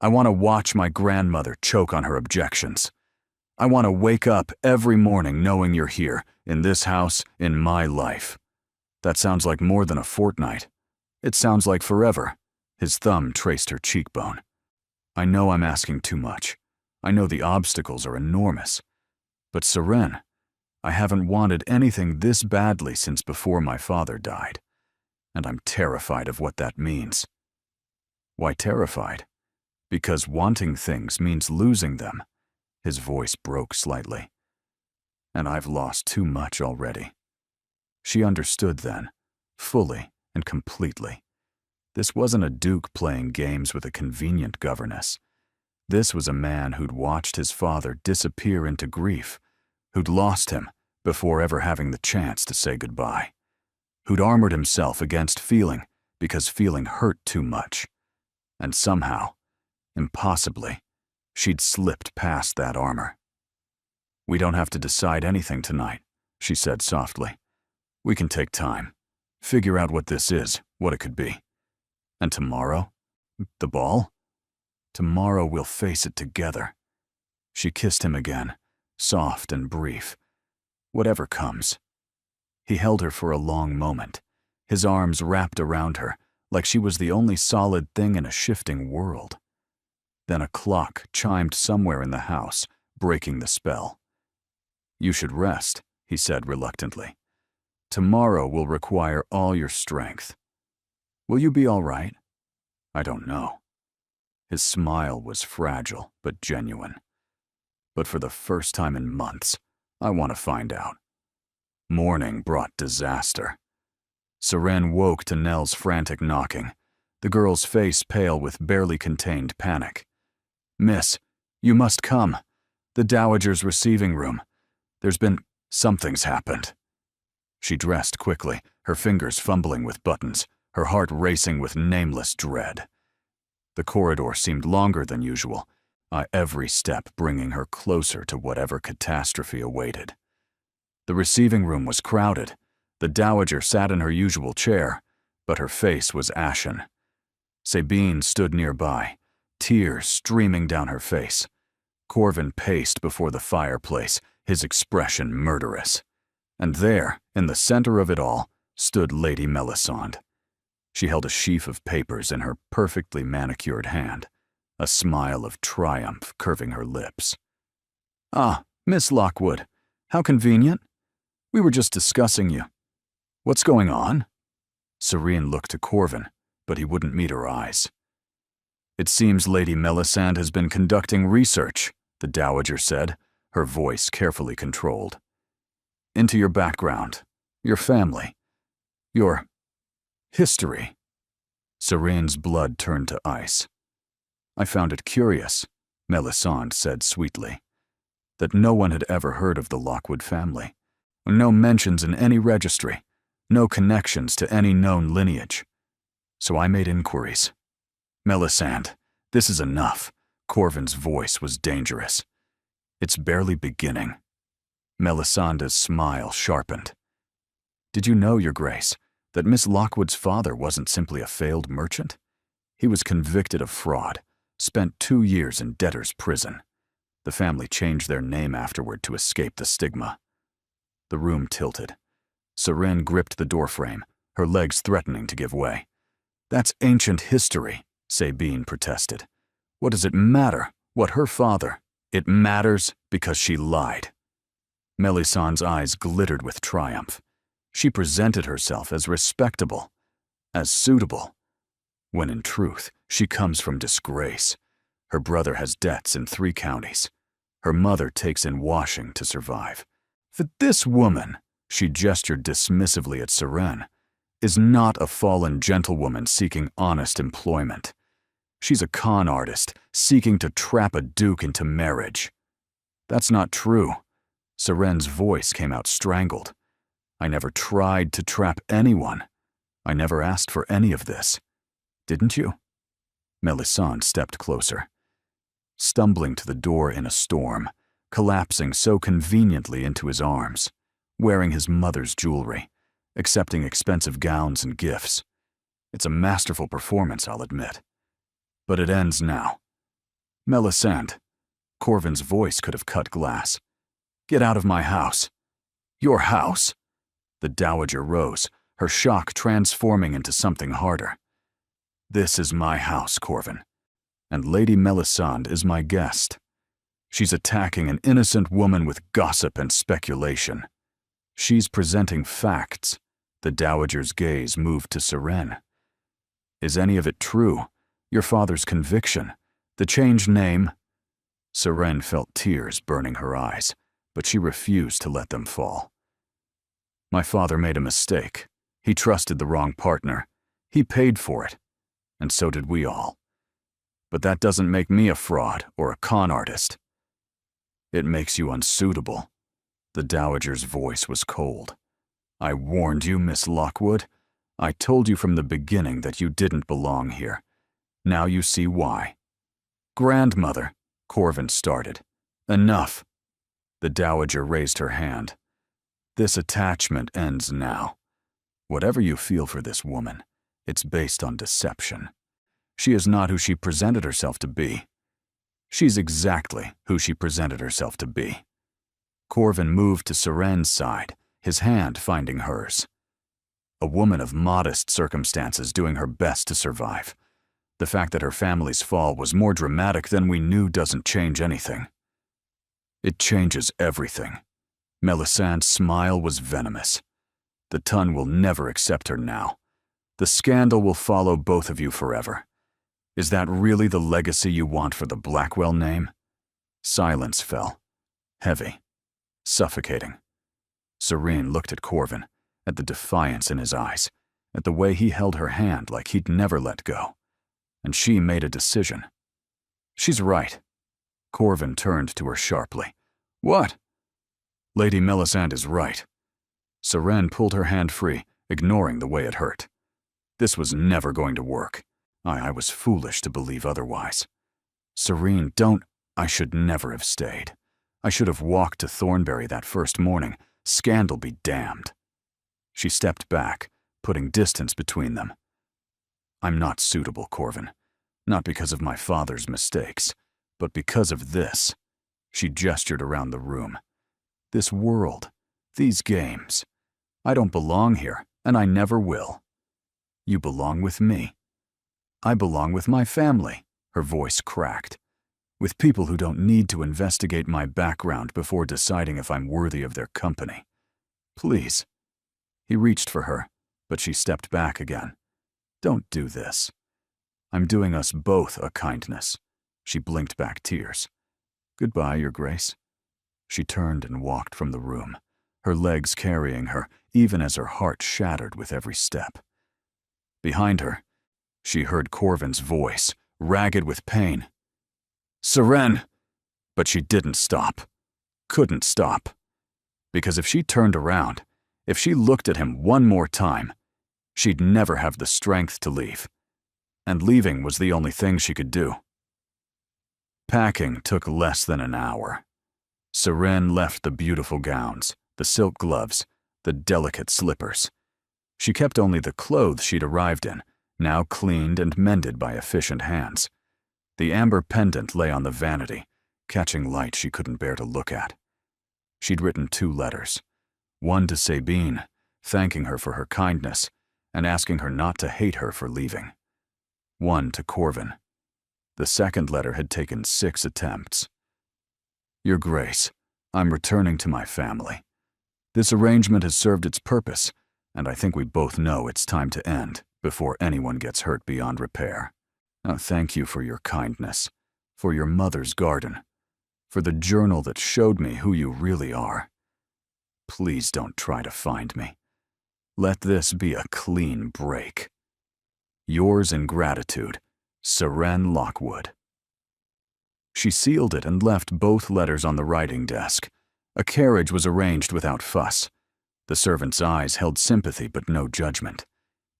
I want to watch my grandmother choke on her objections. I want to wake up every morning knowing you're here, in this house, in my life. That sounds like more than a fortnight. It sounds like forever. His thumb traced her cheekbone. I know I'm asking too much. I know the obstacles are enormous. But Seren, I haven't wanted anything this badly since before my father died. And I'm terrified of what that means. Why terrified? Because wanting things means losing them. His voice broke slightly. And I've lost too much already. She understood then, fully and completely. This wasn't a duke playing games with a convenient governess. This was a man who'd watched his father disappear into grief, who'd lost him before ever having the chance to say goodbye, who'd armored himself against feeling because feeling hurt too much. And somehow, impossibly, she'd slipped past that armor. We don't have to decide anything tonight, she said softly. We can take time, figure out what this is, what it could be. And tomorrow? The ball? Tomorrow we'll face it together. She kissed him again, soft and brief. Whatever comes. He held her for a long moment, his arms wrapped around her like she was the only solid thing in a shifting world. Then a clock chimed somewhere in the house, breaking the spell. You should rest, he said reluctantly. Tomorrow will require all your strength. Will you be all right? I don't know. His smile was fragile but genuine. But for the first time in months, I want to find out. Morning brought disaster. Seren woke to Nell's frantic knocking, the girl's face pale with barely contained panic. Miss, you must come. The Dowager's receiving room. Something's happened. She dressed quickly, her fingers fumbling with buttons, her heart racing with nameless dread. The corridor seemed longer than usual, every step bringing her closer to whatever catastrophe awaited. The receiving room was crowded. The dowager sat in her usual chair, but her face was ashen. Sabine stood nearby, tears streaming down her face. Corvin paced before the fireplace, his expression murderous. And there, in the center of it all, stood Lady Melisande. She held a sheaf of papers in her perfectly manicured hand, a smile of triumph curving her lips. "Ah, Miss Lockwood, how convenient. We were just discussing you. What's going on?" Serene looked to Corvin, but he wouldn't meet her eyes. "It seems Lady Melisande has been conducting research," the dowager said, her voice carefully controlled. "Into your background, your family, your history." Serene's blood turned to ice. "I found it curious," Melisande said sweetly, "that no one had ever heard of the Lockwood family. No mentions in any registry, no connections to any known lineage. So I made inquiries. Melisande, this is enough." Corvin's voice was dangerous. "It's barely beginning." Melisande's smile sharpened. "Did you know, Your Grace, that Miss Lockwood's father wasn't simply a failed merchant? He was convicted of fraud, spent 2 years in debtor's prison. The family changed their name afterward to escape the stigma." The room tilted. Serene gripped the doorframe, her legs threatening to give way. "That's ancient history," Sabine protested. "What does it matter what her father—" "It matters because she lied." Melisande's eyes glittered with triumph. She presented herself as respectable, as suitable, when in truth she comes from disgrace. Her brother has debts in 3 counties. Her mother takes in washing to survive. "That this woman," she gestured dismissively at Serene, "is not a fallen gentlewoman seeking honest employment. She's a con artist seeking to trap a duke into marriage." "That's not true." Serene's voice came out strangled. "I never tried to trap anyone. I never asked for any of this. Didn't you?" Melisande stepped closer. Stumbling to the door in a storm, collapsing so conveniently into his arms, wearing his mother's jewelry, accepting expensive gowns and gifts. It's a masterful performance, I'll admit. But it ends now. "Melisande," Corvin's voice could have cut glass. "Get out of my house." "Your house?" The dowager rose, her shock transforming into something harder. "This is my house, Corvin, and Lady Melisande is my guest. She's attacking an innocent woman with gossip and speculation. She's presenting facts." The dowager's gaze moved to Serene. "Is any of it true? Your father's conviction? The changed name?" Serene felt tears burning her eyes, but she refused to let them fall. "My father made a mistake. He trusted the wrong partner. He paid for it. And so did we all. But that doesn't make me a fraud or a con artist." "It makes you unsuitable." The dowager's voice was cold. "I warned you, Miss Lockwood. I told you from the beginning that you didn't belong here. Now you see why." "Grandmother," Corvin started. "Enough." The dowager raised her hand. "This attachment ends now. Whatever you feel for this woman, it's based on deception. She is not who she presented herself to be. She's exactly who she presented herself to be." Corvin moved to Serene's side, his hand finding hers. "A woman of modest circumstances doing her best to survive. The fact that her family's fall was more dramatic than we knew doesn't change anything." "It changes everything." Melisande's smile was venomous. "The Tun will never accept her now. The scandal will follow both of you forever. Is that really the legacy you want for the Blackwell name?" Silence fell, heavy, suffocating. Serene looked at Corvin, at the defiance in his eyes, at the way he held her hand like he'd never let go. And she made a decision. "She's right." Corvin turned to her sharply. "What?" "Lady Melisande is right." Serene pulled her hand free, ignoring the way it hurt. "This was never going to work. I was foolish to believe otherwise. Serene, don't. I should never have stayed. I should have walked to Thornbury that first morning. Scandal be damned. She stepped back, putting distance between them. I'm not suitable, Corvin. Not because of my father's mistakes, but because of this. She gestured around the room. This world, these games. I don't belong here, and I never will. You belong with me. I belong with my family, her voice cracked. With people who don't need to investigate my background before deciding if I'm worthy of their company. Please. He reached for her, but she stepped back again. Don't do this. I'm doing us both a kindness. She blinked back tears. Goodbye, Your Grace. She turned and walked from the room, her legs carrying her, even as her heart shattered with every step. Behind her, she heard Corvin's voice, ragged with pain. Seren! But she didn't stop. Couldn't stop. Because if she turned around, if she looked at him one more time, she'd never have the strength to leave. And leaving was the only thing she could do. Packing took less than an hour. Seren left the beautiful gowns, the silk gloves, the delicate slippers. She kept only the clothes she'd arrived in, now cleaned and mended by efficient hands. The amber pendant lay on the vanity, catching light she couldn't bear to look at. She'd written 2 letters. One to Sabine, thanking her for her kindness and asking her not to hate her for leaving. One to Corvin. The second letter had taken 6 attempts. Your Grace, I'm returning to my family. This arrangement has served its purpose, and I think we both know it's time to end before anyone gets hurt beyond repair. Now thank you for your kindness, for your mother's garden, for the journal that showed me who you really are. Please don't try to find me. Let this be a clean break. Yours in gratitude, Seren Lockwood. She sealed it and left both letters on the writing desk. A carriage was arranged without fuss. The servant's eyes held sympathy but no judgment.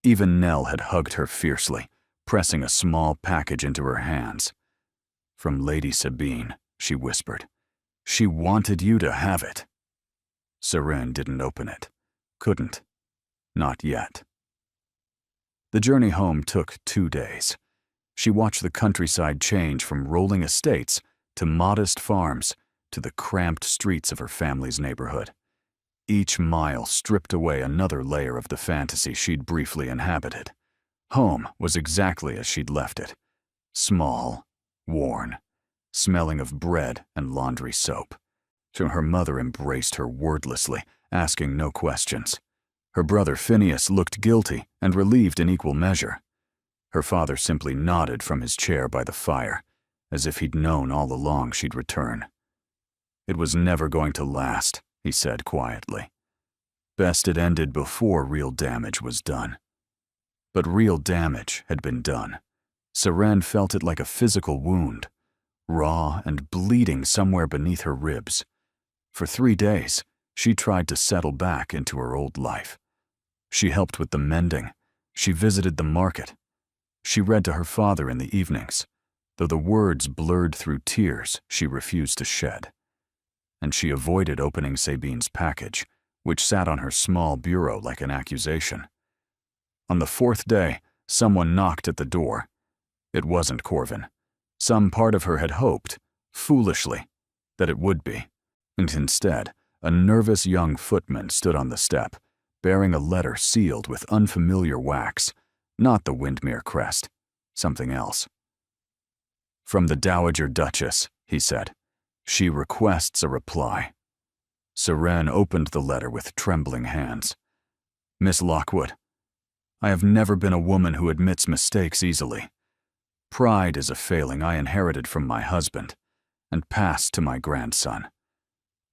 Even Nell had hugged her fiercely, pressing a small package into her hands. From Lady Sabine, she whispered. She wanted you to have it. Seren didn't open it. Couldn't. Not yet. The journey home took 2 days. She watched the countryside change from rolling estates to modest farms to the cramped streets of her family's neighborhood. Each mile stripped away another layer of the fantasy she'd briefly inhabited. Home was exactly as she'd left it. Small, worn, smelling of bread and laundry soap. Her mother embraced her wordlessly, asking no questions. Her brother Phineas looked guilty and relieved in equal measure. Her father simply nodded from his chair by the fire, as if he'd known all along she'd return. It was never going to last, he said quietly. Best it ended before real damage was done. But real damage had been done. Seren felt it like a physical wound, raw and bleeding somewhere beneath her ribs. For 3 days, she tried to settle back into her old life. She helped with the mending. She visited the market. She read to her father in the evenings, though the words blurred through tears she refused to shed. And she avoided opening Sabine's package, which sat on her small bureau like an accusation. On the 4th day, someone knocked at the door. It wasn't Corvin. Some part of her had hoped, foolishly, that it would be. And instead, a nervous young footman stood on the step, bearing a letter sealed with unfamiliar wax, not the Windmere crest, something else. From the Dowager Duchess, he said. She requests a reply. Seren opened the letter with trembling hands. Miss Lockwood, I have never been a woman who admits mistakes easily. Pride is a failing I inherited from my husband and passed to my grandson.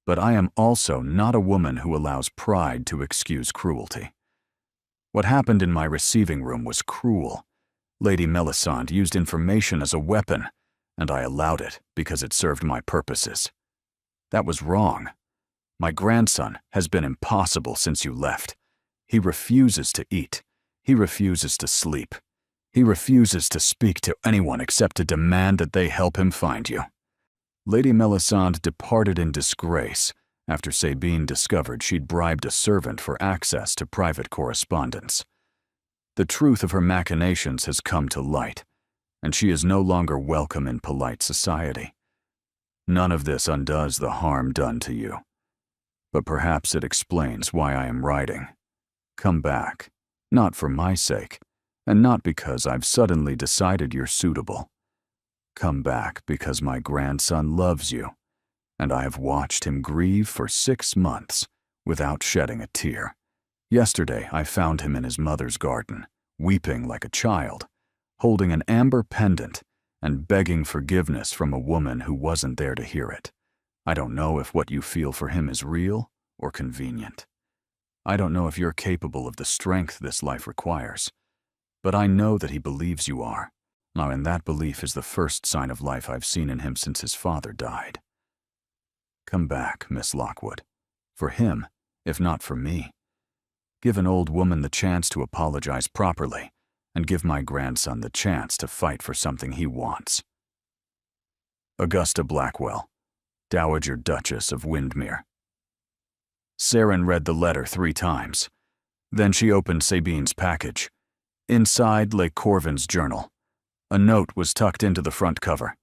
But I am also not a woman who allows pride to excuse cruelty. What happened in my receiving room was cruel. Lady Melisande used information as a weapon, and I allowed it because it served my purposes. That was wrong. My grandson has been impossible since you left. He refuses to eat. He refuses to sleep. He refuses to speak to anyone except to demand that they help him find you. Lady Melisande departed in disgrace after Sabine discovered she'd bribed a servant for access to private correspondence. The truth of her machinations has come to light, and she is no longer welcome in polite society. None of this undoes the harm done to you, but perhaps it explains why I am writing. Come back, not for my sake, and not because I've suddenly decided you're suitable. Come back because my grandson loves you, and I have watched him grieve for 6 months without shedding a tear. Yesterday, I found him in his mother's garden, weeping like a child, holding an amber pendant and begging forgiveness from a woman who wasn't there to hear it. I don't know if what you feel for him is real or convenient. I don't know if you're capable of the strength this life requires, but I know that he believes you are. Now, and that belief is the first sign of life I've seen in him since his father died. Come back, Miss Lockwood. For him, if not for me. Give an old woman the chance to apologize properly, and give my grandson the chance to fight for something he wants. Augusta Blackwell, Dowager Duchess of Windermere. Saren read the letter 3 times. Then she opened Sabine's package. Inside lay Corvin's journal. A note was tucked into the front cover.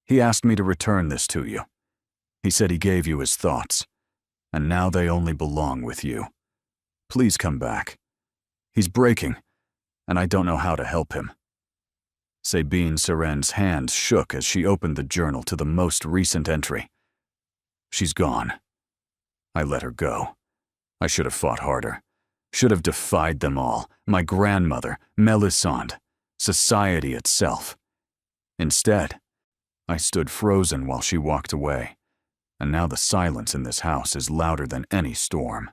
He asked me to return this to you. He said he gave you his thoughts, and now they only belong with you. Please come back. He's breaking, and I don't know how to help him. Sabine Saren's hands shook as she opened the journal to the most recent entry. She's gone. I let her go. I should have fought harder. Should have defied them all. My grandmother, Melisande, society itself. Instead, I stood frozen while she walked away, and now the silence in this house is louder than any storm.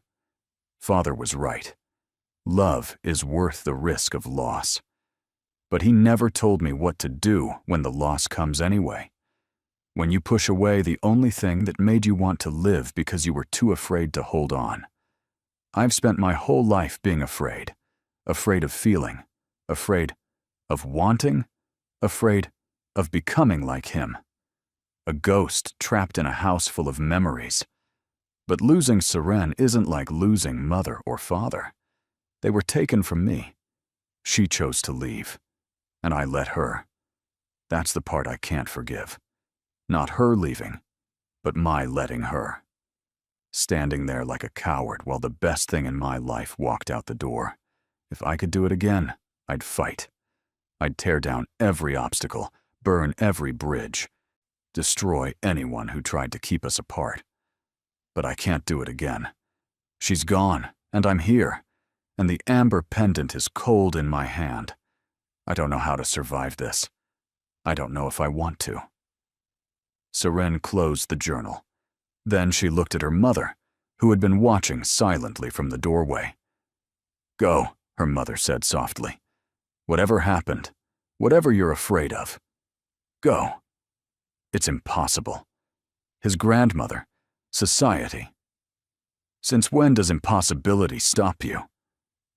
Father was right. Love is worth the risk of loss. But he never told me what to do when the loss comes anyway. When you push away the only thing that made you want to live because you were too afraid to hold on. I've spent my whole life being afraid. Afraid of feeling. Afraid of wanting. Afraid of becoming like him. A ghost trapped in a house full of memories. But losing Saren isn't like losing mother or father. They were taken from me. She chose to leave, and I let her. That's the part I can't forgive. Not her leaving, but my letting her. Standing there like a coward while the best thing in my life walked out the door. If I could do it again, I'd fight. I'd tear down every obstacle, burn every bridge, destroy anyone who tried to keep us apart. But I can't do it again. She's gone, and I'm here, and the amber pendant is cold in my hand. I don't know how to survive this. I don't know if I want to. Saren closed the journal. Then she looked at her mother, who had been watching silently from the doorway. Go, her mother said softly. Whatever happened, whatever you're afraid of, go. It's impossible. His grandmother, society. Since when does impossibility stop you?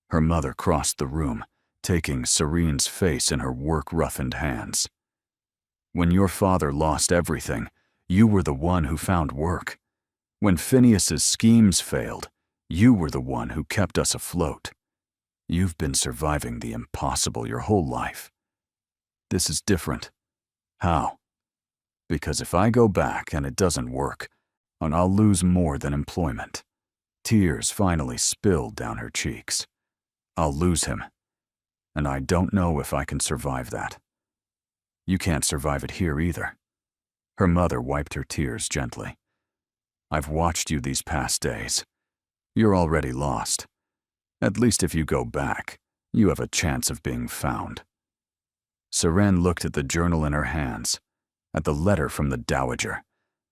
Her mother crossed the room, taking Serene's face in her work-roughened hands. When your father lost everything, you were the one who found work. When Phineas's schemes failed, you were the one who kept us afloat. You've been surviving the impossible your whole life. This is different. How? Because if I go back and it doesn't work, and I'll lose more than employment. Tears finally spilled down her cheeks. I'll lose him, and I don't know if I can survive that. You can't survive it here either. Her mother wiped her tears gently. I've watched you these past days. You're already lost. At least if you go back, you have a chance of being found. Saren looked at the journal in her hands, at the letter from the Dowager,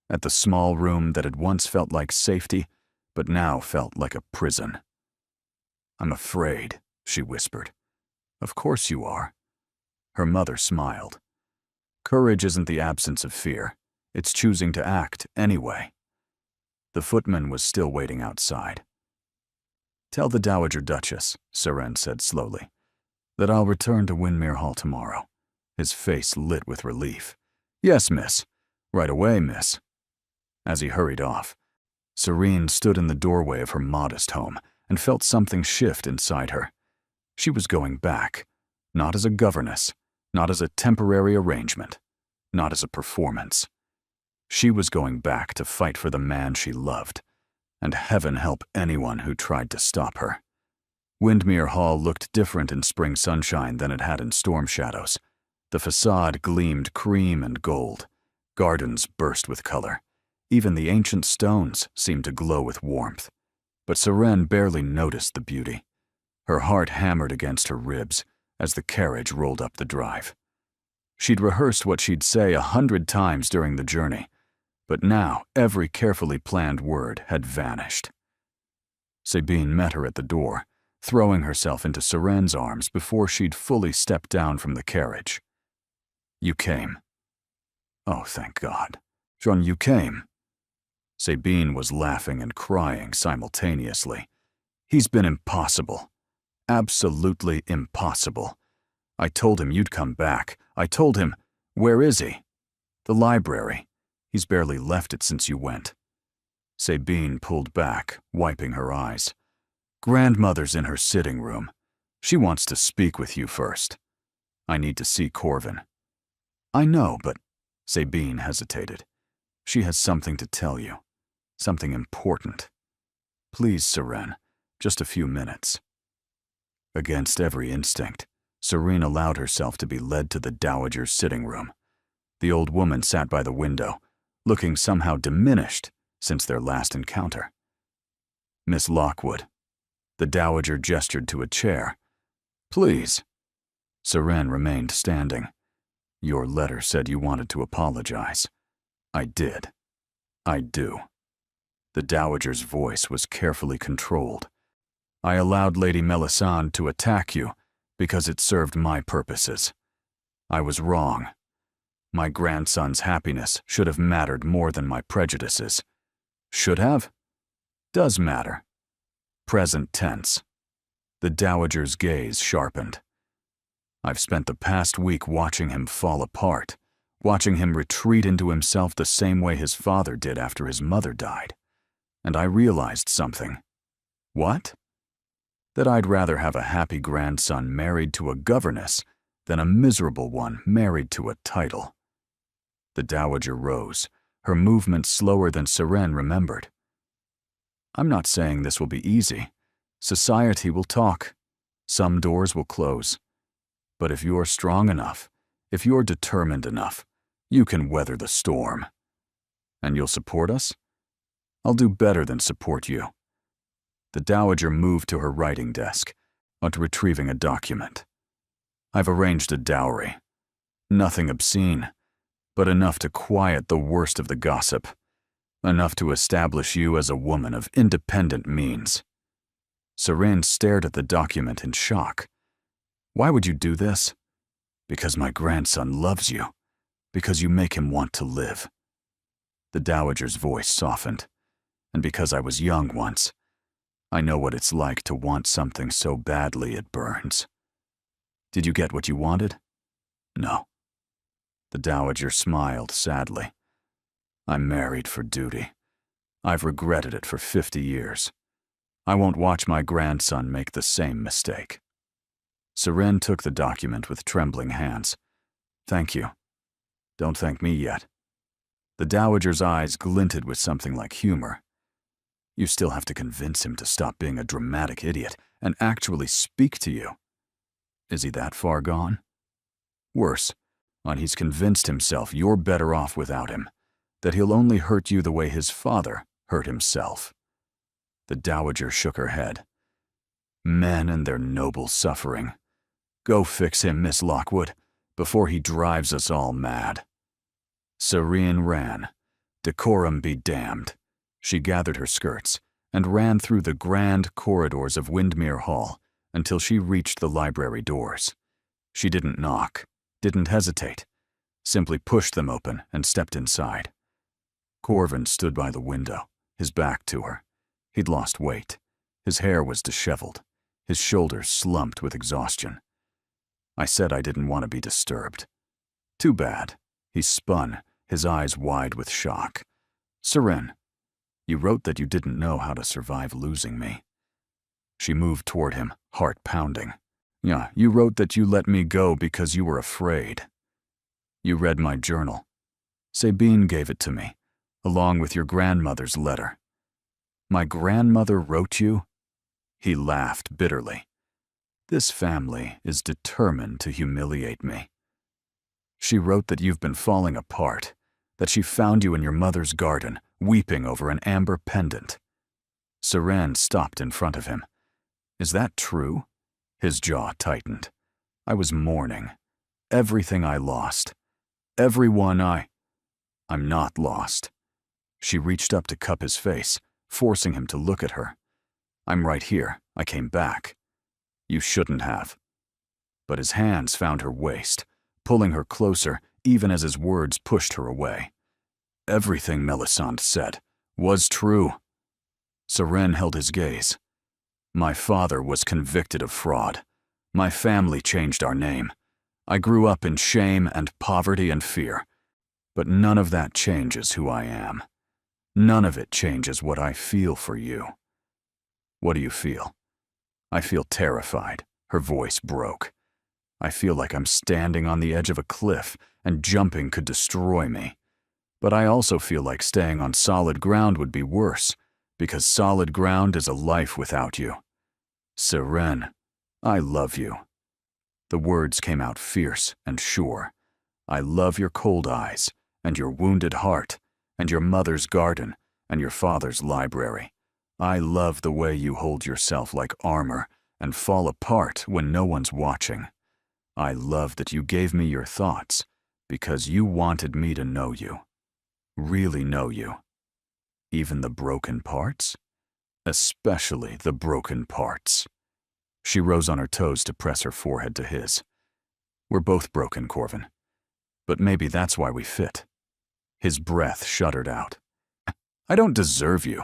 at the small room that had once felt like safety, but now felt like a prison. I'm afraid, she whispered. Of course you are. Her mother smiled. Courage isn't the absence of fear. It's choosing to act anyway. The footman was still waiting outside. Tell the Dowager Duchess, Saren said slowly, That I'll return to Windmere Hall tomorrow. His face lit with relief. Yes, miss. Right away, miss. As he hurried off, Serene stood in the doorway of her modest home and felt something shift inside her. She was going back, not as a governess, not as a temporary arrangement, not as a performance. She was going back to fight for the man she loved, and heaven help anyone who tried to stop her. Windmere Hall looked different in spring sunshine than it had in storm shadows. The facade gleamed cream and gold. Gardens burst with color. Even the ancient stones seemed to glow with warmth. But Serene barely noticed the beauty. Her heart hammered against her ribs as the carriage rolled up the drive. She'd rehearsed what she'd say 100 times during the journey, but now every carefully planned word had vanished. Sabine met her at the door, throwing herself into Serene's arms before she'd fully stepped down from the carriage. You came. Oh, thank God. Jean, you came. Sabine was laughing and crying simultaneously. He's been impossible. Absolutely impossible. I told him you'd come back. I told him, where is he? The library. He's barely left it since you went. Sabine pulled back, wiping her eyes. Grandmother's in her sitting room. She wants to speak with you first. I need to see Corvin. I know, but Sabine hesitated. She has something to tell you. Something important. Please, Serene, just a few minutes. Against every instinct, Serene allowed herself to be led to the dowager's sitting room. The old woman sat by the window, looking somehow diminished since their last encounter. Miss Lockwood. The dowager gestured to a chair. Please. Serene remained standing. Your letter said you wanted to apologize. I did. I do. The dowager's voice was carefully controlled. I allowed Lady Melisande to attack you because it served my purposes. I was wrong. My grandson's happiness should have mattered more than my prejudices. Should have? Does matter. Present tense. The dowager's gaze sharpened. I've spent the past week watching him fall apart, watching him retreat into himself the same way his father did after his mother died. And I realized something. What? That I'd rather have a happy grandson married to a governess than a miserable one married to a title. The dowager rose, her movement slower than Serene remembered. I'm not saying this will be easy. Society will talk. Some doors will close. But if you're strong enough, if you're determined enough, you can weather the storm. And you'll support us? I'll do better than support you. The dowager moved to her writing desk, retrieving a document. I've arranged a dowry. Nothing obscene, but enough to quiet the worst of the gossip. Enough to establish you as a woman of independent means. Serene stared at the document in shock. Why would you do this? Because my grandson loves you. Because you make him want to live. The dowager's voice softened. And because I was young once, I know what it's like to want something so badly it burns. Did you get what you wanted? No. The dowager smiled sadly. I'm married for duty. I've regretted it for 50 years. I won't watch my grandson make the same mistake. Serene took the document with trembling hands. Thank you. Don't thank me yet. The dowager's eyes glinted with something like humor. You still have to convince him to stop being a dramatic idiot and actually speak to you. Is he that far gone? Worse, when he's convinced himself you're better off without him, that he'll only hurt you the way his father hurt himself. The dowager shook her head. Men and their noble suffering. Go fix him, Miss Lockwood, before he drives us all mad. Serene ran. Decorum be damned. She gathered her skirts and ran through the grand corridors of Windmere Hall until she reached the library doors. She didn't knock, didn't hesitate, simply pushed them open and stepped inside. Corvin stood by the window, his back to her. He'd lost weight. His hair was disheveled, his shoulders slumped with exhaustion. I said I didn't want to be disturbed. Too bad. He spun, his eyes wide with shock. Seren, you wrote that you didn't know how to survive losing me. She moved toward him, heart pounding. Yeah, you wrote that you let me go because you were afraid. You read my journal. Sabine gave it to me, along with your grandmother's letter. My grandmother wrote you? He laughed bitterly. This family is determined to humiliate me. She wrote that you've been falling apart, that she found you in your mother's garden, weeping over an amber pendant. Seren stopped in front of him. Is that true? His jaw tightened. I was mourning. Everything I lost. Everyone I'm not lost. She reached up to cup his face, forcing him to look at her. I'm right here. I came back. You shouldn't have. But his hands found her waist, pulling her closer even as his words pushed her away. Everything Melisande said was true. Seren held his gaze. My father was convicted of fraud. My family changed our name. I grew up in shame and poverty and fear. But none of that changes who I am. None of it changes what I feel for you. What do you feel? I feel terrified. Her voice broke. I feel like I'm standing on the edge of a cliff and jumping could destroy me. But I also feel like staying on solid ground would be worse, because solid ground is a life without you. Seren, I love you. The words came out fierce and sure. I love your cold eyes, and your wounded heart, and your mother's garden, and your father's library. I love the way you hold yourself like armor and fall apart when no one's watching. I love that you gave me your thoughts because you wanted me to know you. Really know you. Even the broken parts? Especially the broken parts. She rose on her toes to press her forehead to his. We're both broken, Corvin. But maybe that's why we fit. His breath shuddered out. I don't deserve you.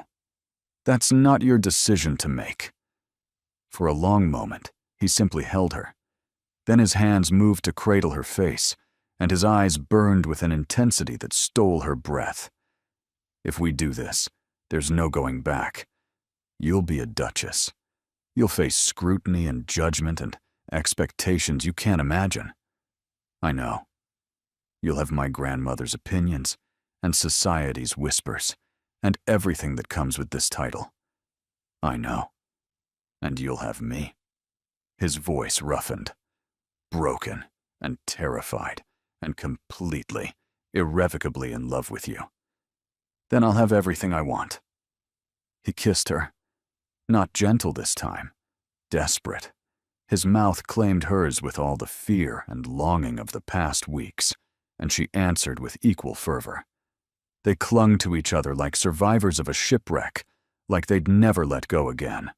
That's not your decision to make. For a long moment, he simply held her. Then his hands moved to cradle her face, and his eyes burned with an intensity that stole her breath. If we do this, there's no going back. You'll be a duchess. You'll face scrutiny and judgment and expectations you can't imagine. I know. You'll have my grandmother's opinions and society's whispers and everything that comes with this title. I know. And you'll have me. His voice roughened, broken and terrified and completely, irrevocably in love with you. Then I'll have everything I want. He kissed her. Not gentle this time, desperate. His mouth claimed hers with all the fear and longing of the past weeks, and she answered with equal fervor. They clung to each other like survivors of a shipwreck, like they'd never let go again.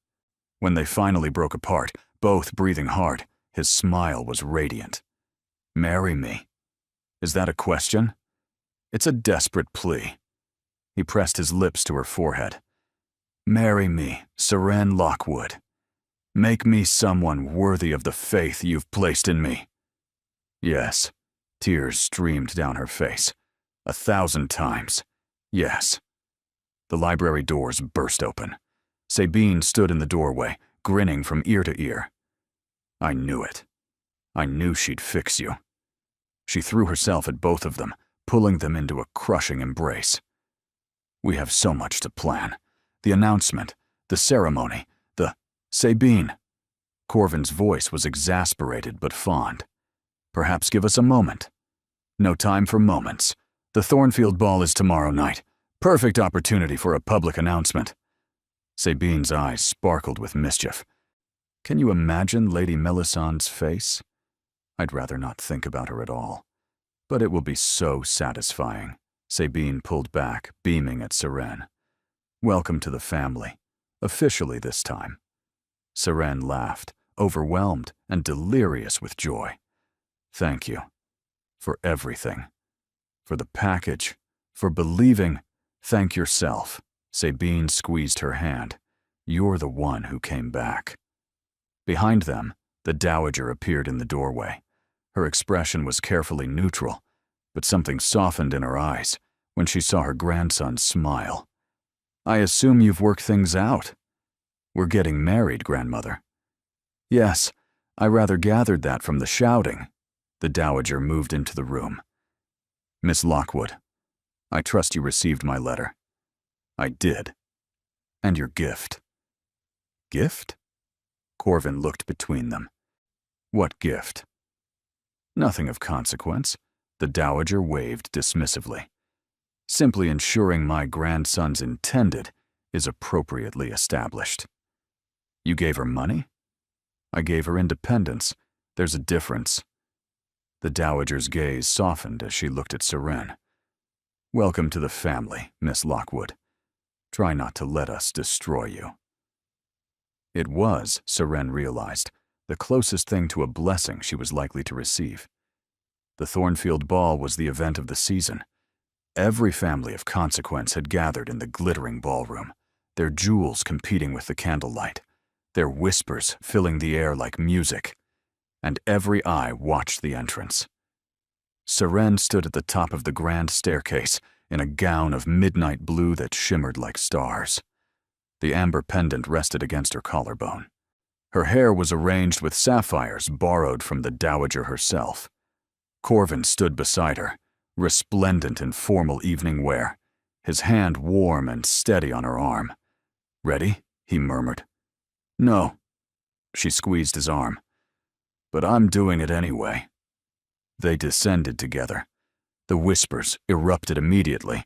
When they finally broke apart, both breathing hard, his smile was radiant. Marry me. Is that a question? It's a desperate plea. He pressed his lips to her forehead. Marry me, Seren Lockwood. Make me someone worthy of the faith you've placed in me. Yes. Tears streamed down her face. 1,000 times. Yes. The library doors burst open. Sabine stood in the doorway, grinning from ear to ear. I knew it. I knew she'd fix you. She threw herself at both of them, pulling them into a crushing embrace. We have so much to plan. The announcement, the ceremony, Sabine. Corvin's voice was exasperated but fond. Perhaps give us a moment. No time for moments. The Thornfield Ball is tomorrow night. Perfect opportunity for a public announcement. Sabine's eyes sparkled with mischief. Can you imagine Lady Melisandre's face? I'd rather not think about her at all. But it will be so satisfying. Sabine pulled back, beaming at Seren. Welcome to the family. Officially this time. Seren laughed, overwhelmed and delirious with joy. Thank you. For everything. For the package. For believing. Thank yourself. Sabine squeezed her hand. You're the one who came back. Behind them, The Dowager appeared in the doorway. Her expression was carefully neutral, but something softened in her eyes when she saw her grandson smile. "I assume you've worked things out." "We're getting married, grandmother." "Yes, I rather gathered that from the shouting." The Dowager moved into the room. "Miss Lockwood, I trust you received my letter." "I did. And your gift." "Gift?" Corvin looked between them. "What gift?" "Nothing of consequence," the Dowager waved dismissively. "Simply ensuring my grandson's intended is appropriately established." "You gave her money?" "I gave her independence. There's a difference." The Dowager's gaze softened as she looked at Seren. "Welcome to the family, Miss Lockwood. Try not to let us destroy you." It was, Seren realized, the closest thing to a blessing she was likely to receive. The Thornfield Ball was the event of the season. Every family of consequence had gathered in the glittering ballroom, their jewels competing with the candlelight, their whispers filling the air like music, and every eye watched the entrance. Seren stood at the top of the grand staircase in a gown of midnight blue that shimmered like stars. The amber pendant rested against her collarbone. Her hair was arranged with sapphires borrowed from the Dowager herself. Corvin stood beside her, resplendent in formal evening wear, his hand warm and steady on her arm. "Ready?" he murmured. "No." She squeezed his arm. "But I'm doing it anyway." They descended together. The whispers erupted immediately.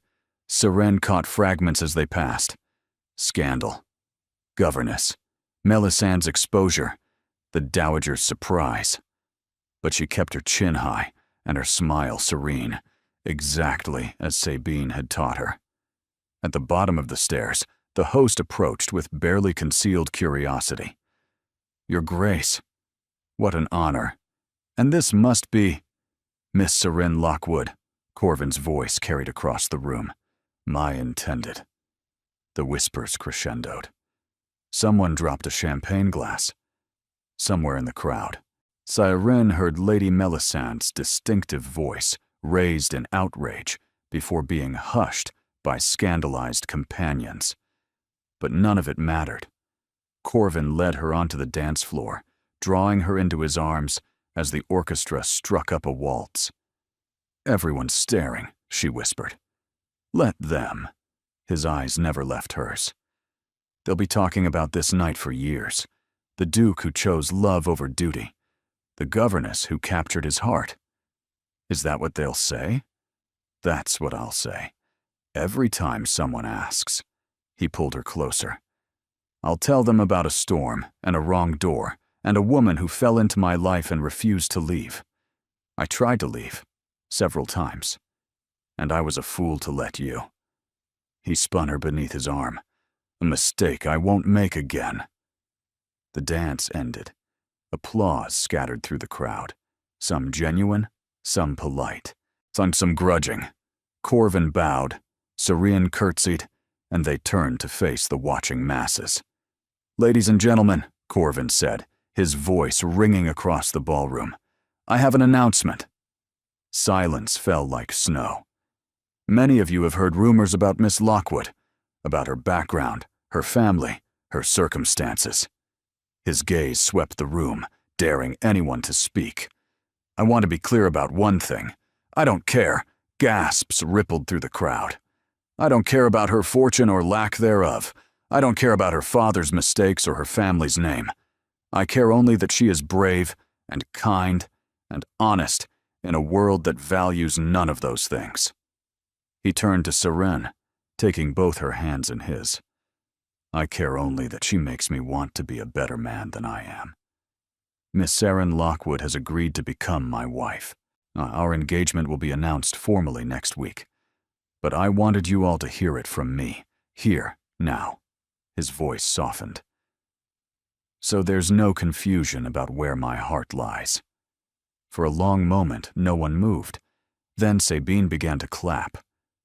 Seren caught fragments as they passed. Scandal. Governess. Melisandre's exposure. The Dowager's surprise. But she kept her chin high and her smile serene, exactly as Sabine had taught her. At the bottom of the stairs, the host approached with barely concealed curiosity. "Your Grace, what an honor. And this must be—" "Miss Seren Lockwood," Corvin's voice carried across the room. "My intended." The whispers crescendoed. Someone dropped a champagne glass. Somewhere in the crowd, Seren heard Lady Melisandre's distinctive voice raised in outrage before being hushed by scandalized companions. But none of it mattered. Corvin led her onto the dance floor, drawing her into his arms as the orchestra struck up a waltz. "Everyone's staring," she whispered. "Let them." His eyes never left hers. "They'll be talking about this night for years. The Duke who chose love over duty. The governess who captured his heart. Is that what they'll say? That's what I'll say. Every time someone asks." He pulled her closer. "I'll tell them about a storm and a wrong door and a woman who fell into my life and refused to leave. I tried to leave, several times. And I was a fool to let you." He spun her beneath his arm. "A mistake I won't make again." The dance ended. Applause scattered through the crowd, some genuine, some polite, some grudging. Corvin bowed, Seren curtsied, and they turned to face the watching masses. "Ladies and gentlemen," Corvin said, his voice ringing across the ballroom, "I have an announcement." Silence fell like snow. Many of you have heard rumors about Miss Lockwood, about her background, her family, her circumstances. His gaze swept the room, daring anyone to speak. "I want to be clear about one thing. I don't care." Gasps rippled through the crowd. "I don't care about her fortune or lack thereof. I don't care about her father's mistakes or her family's name. I care only that she is brave and kind and honest in a world that values none of those things." He turned to Seren, taking both her hands in his. "I care only that she makes me want to be a better man than I am. Miss Seren Lockwood has agreed to become my wife. Our engagement will be announced formally next week. But I wanted you all to hear it from me, here, now." His voice softened. "So there's no confusion about where my heart lies." For a long moment, no one moved. Then Sabine began to clap.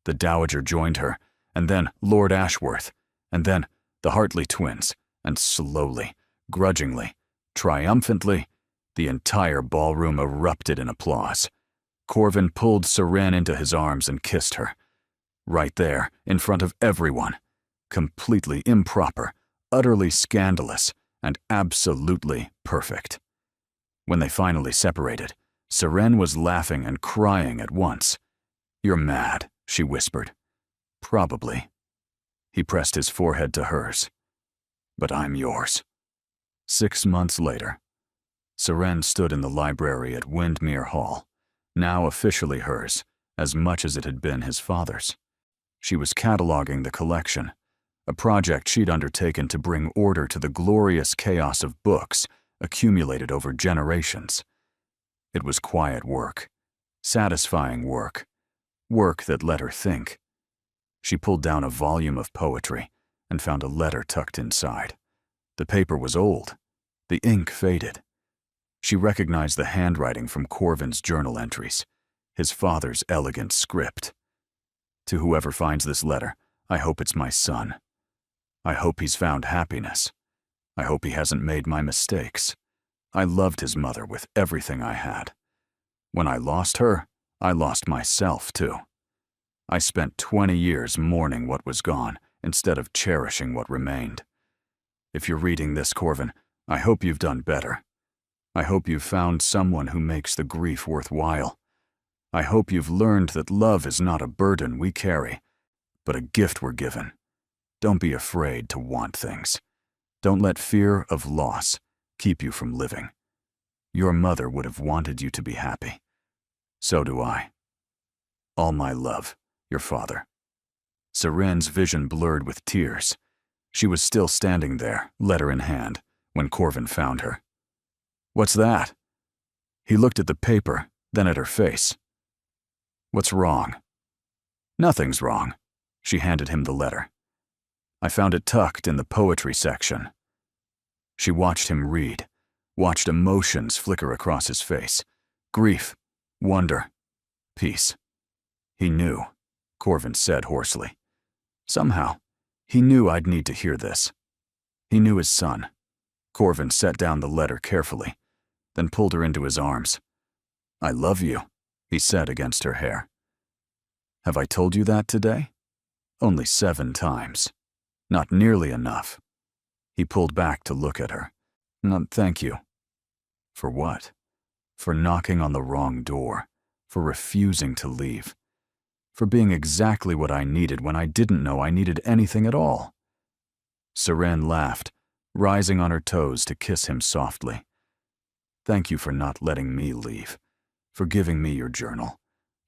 The Dowager joined her, and then Lord Ashworth, and then the Hartley twins, and slowly, grudgingly, triumphantly, The entire ballroom erupted in applause. Corvin pulled Seren into his arms and kissed her. Right there, in front of everyone. Completely improper, utterly scandalous, and absolutely perfect. When they finally separated, Seren was laughing and crying at once. "You're mad," she whispered. "Probably." He pressed his forehead to hers. "But I'm yours." 6 months later, Seren stood in the library at Windmere Hall, now officially hers, as much as it had been his father's. She was cataloging the collection, a project she'd undertaken to bring order to the glorious chaos of books accumulated over generations. It was quiet work, satisfying work, work that let her think. She pulled down a volume of poetry and found a letter tucked inside. The paper was old, the ink faded. She recognized the handwriting from Corvin's journal entries, his father's elegant script. "To whoever finds this letter, I hope it's my son. I hope he's found happiness. I hope he hasn't made my mistakes. I loved his mother with everything I had. When I lost her, I lost myself too. I spent 20 years mourning what was gone instead of cherishing what remained. If you're reading this, Corvin, I hope you've done better. I hope you've found someone who makes the grief worthwhile. I hope you've learned that love is not a burden we carry, but a gift we're given. Don't be afraid to want things. Don't let fear of loss keep you from living. Your mother would have wanted you to be happy. So do I. All my love, your father." Seren's vision blurred with tears. She was still standing there, letter in hand, when Corvin found her. "What's that?" He looked at the paper, then at her face. "What's wrong?" "Nothing's wrong." She handed him the letter. "I found it tucked in the poetry section." She watched him read, watched emotions flicker across his face. Grief, wonder, peace. "He knew," Corvin said hoarsely. "Somehow, he knew I'd need to hear this. He knew his son." Corvin set down the letter carefully, then pulled her into his arms. "I love you," he said against her hair. "Have I told you that today?" "Only 7 times. Not nearly enough." He pulled back to look at her. Thank you." "For what?" "For knocking on the wrong door, for refusing to leave, for being exactly what I needed when I didn't know I needed anything at all." Seren laughed, rising on her toes to kiss him softly. "Thank you for not letting me leave, for giving me your journal,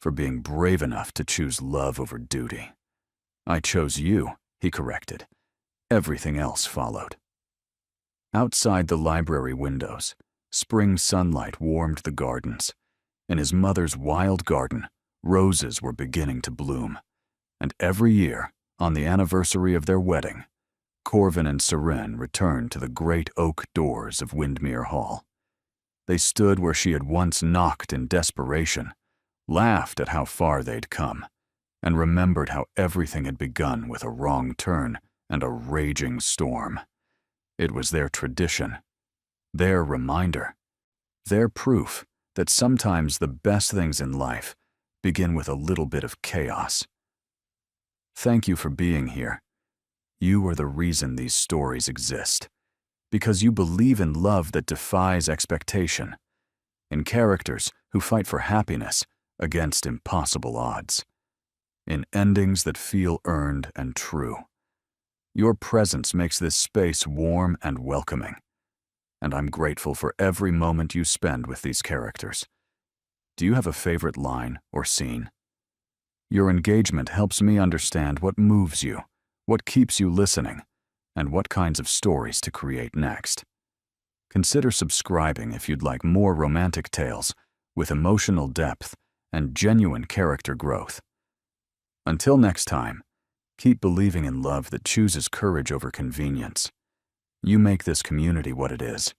for being brave enough to choose love over duty." "I chose you," he corrected. Everything else followed. Outside the library windows, spring sunlight warmed the gardens. In his mother's wild garden, roses were beginning to bloom. And every year, on the anniversary of their wedding, Corvin and Seren returned to the great oak doors of Windmere Hall. They stood where she had once knocked in desperation, laughed at how far they'd come, and remembered how everything had begun with a wrong turn and a raging storm. It was their tradition, their reminder, their proof that sometimes the best things in life begin with a little bit of chaos. Thank you for being here. You are the reason these stories exist, because you believe in love that defies expectation, in characters who fight for happiness against impossible odds, in endings that feel earned and true. Your presence makes this space warm and welcoming, and I'm grateful for every moment you spend with these characters. Do you have a favorite line or scene? Your engagement helps me understand what moves you, what keeps you listening, and what kinds of stories to create next. Consider subscribing if you'd like more romantic tales with emotional depth and genuine character growth. Until next time, keep believing in love that chooses courage over convenience. You make this community what it is.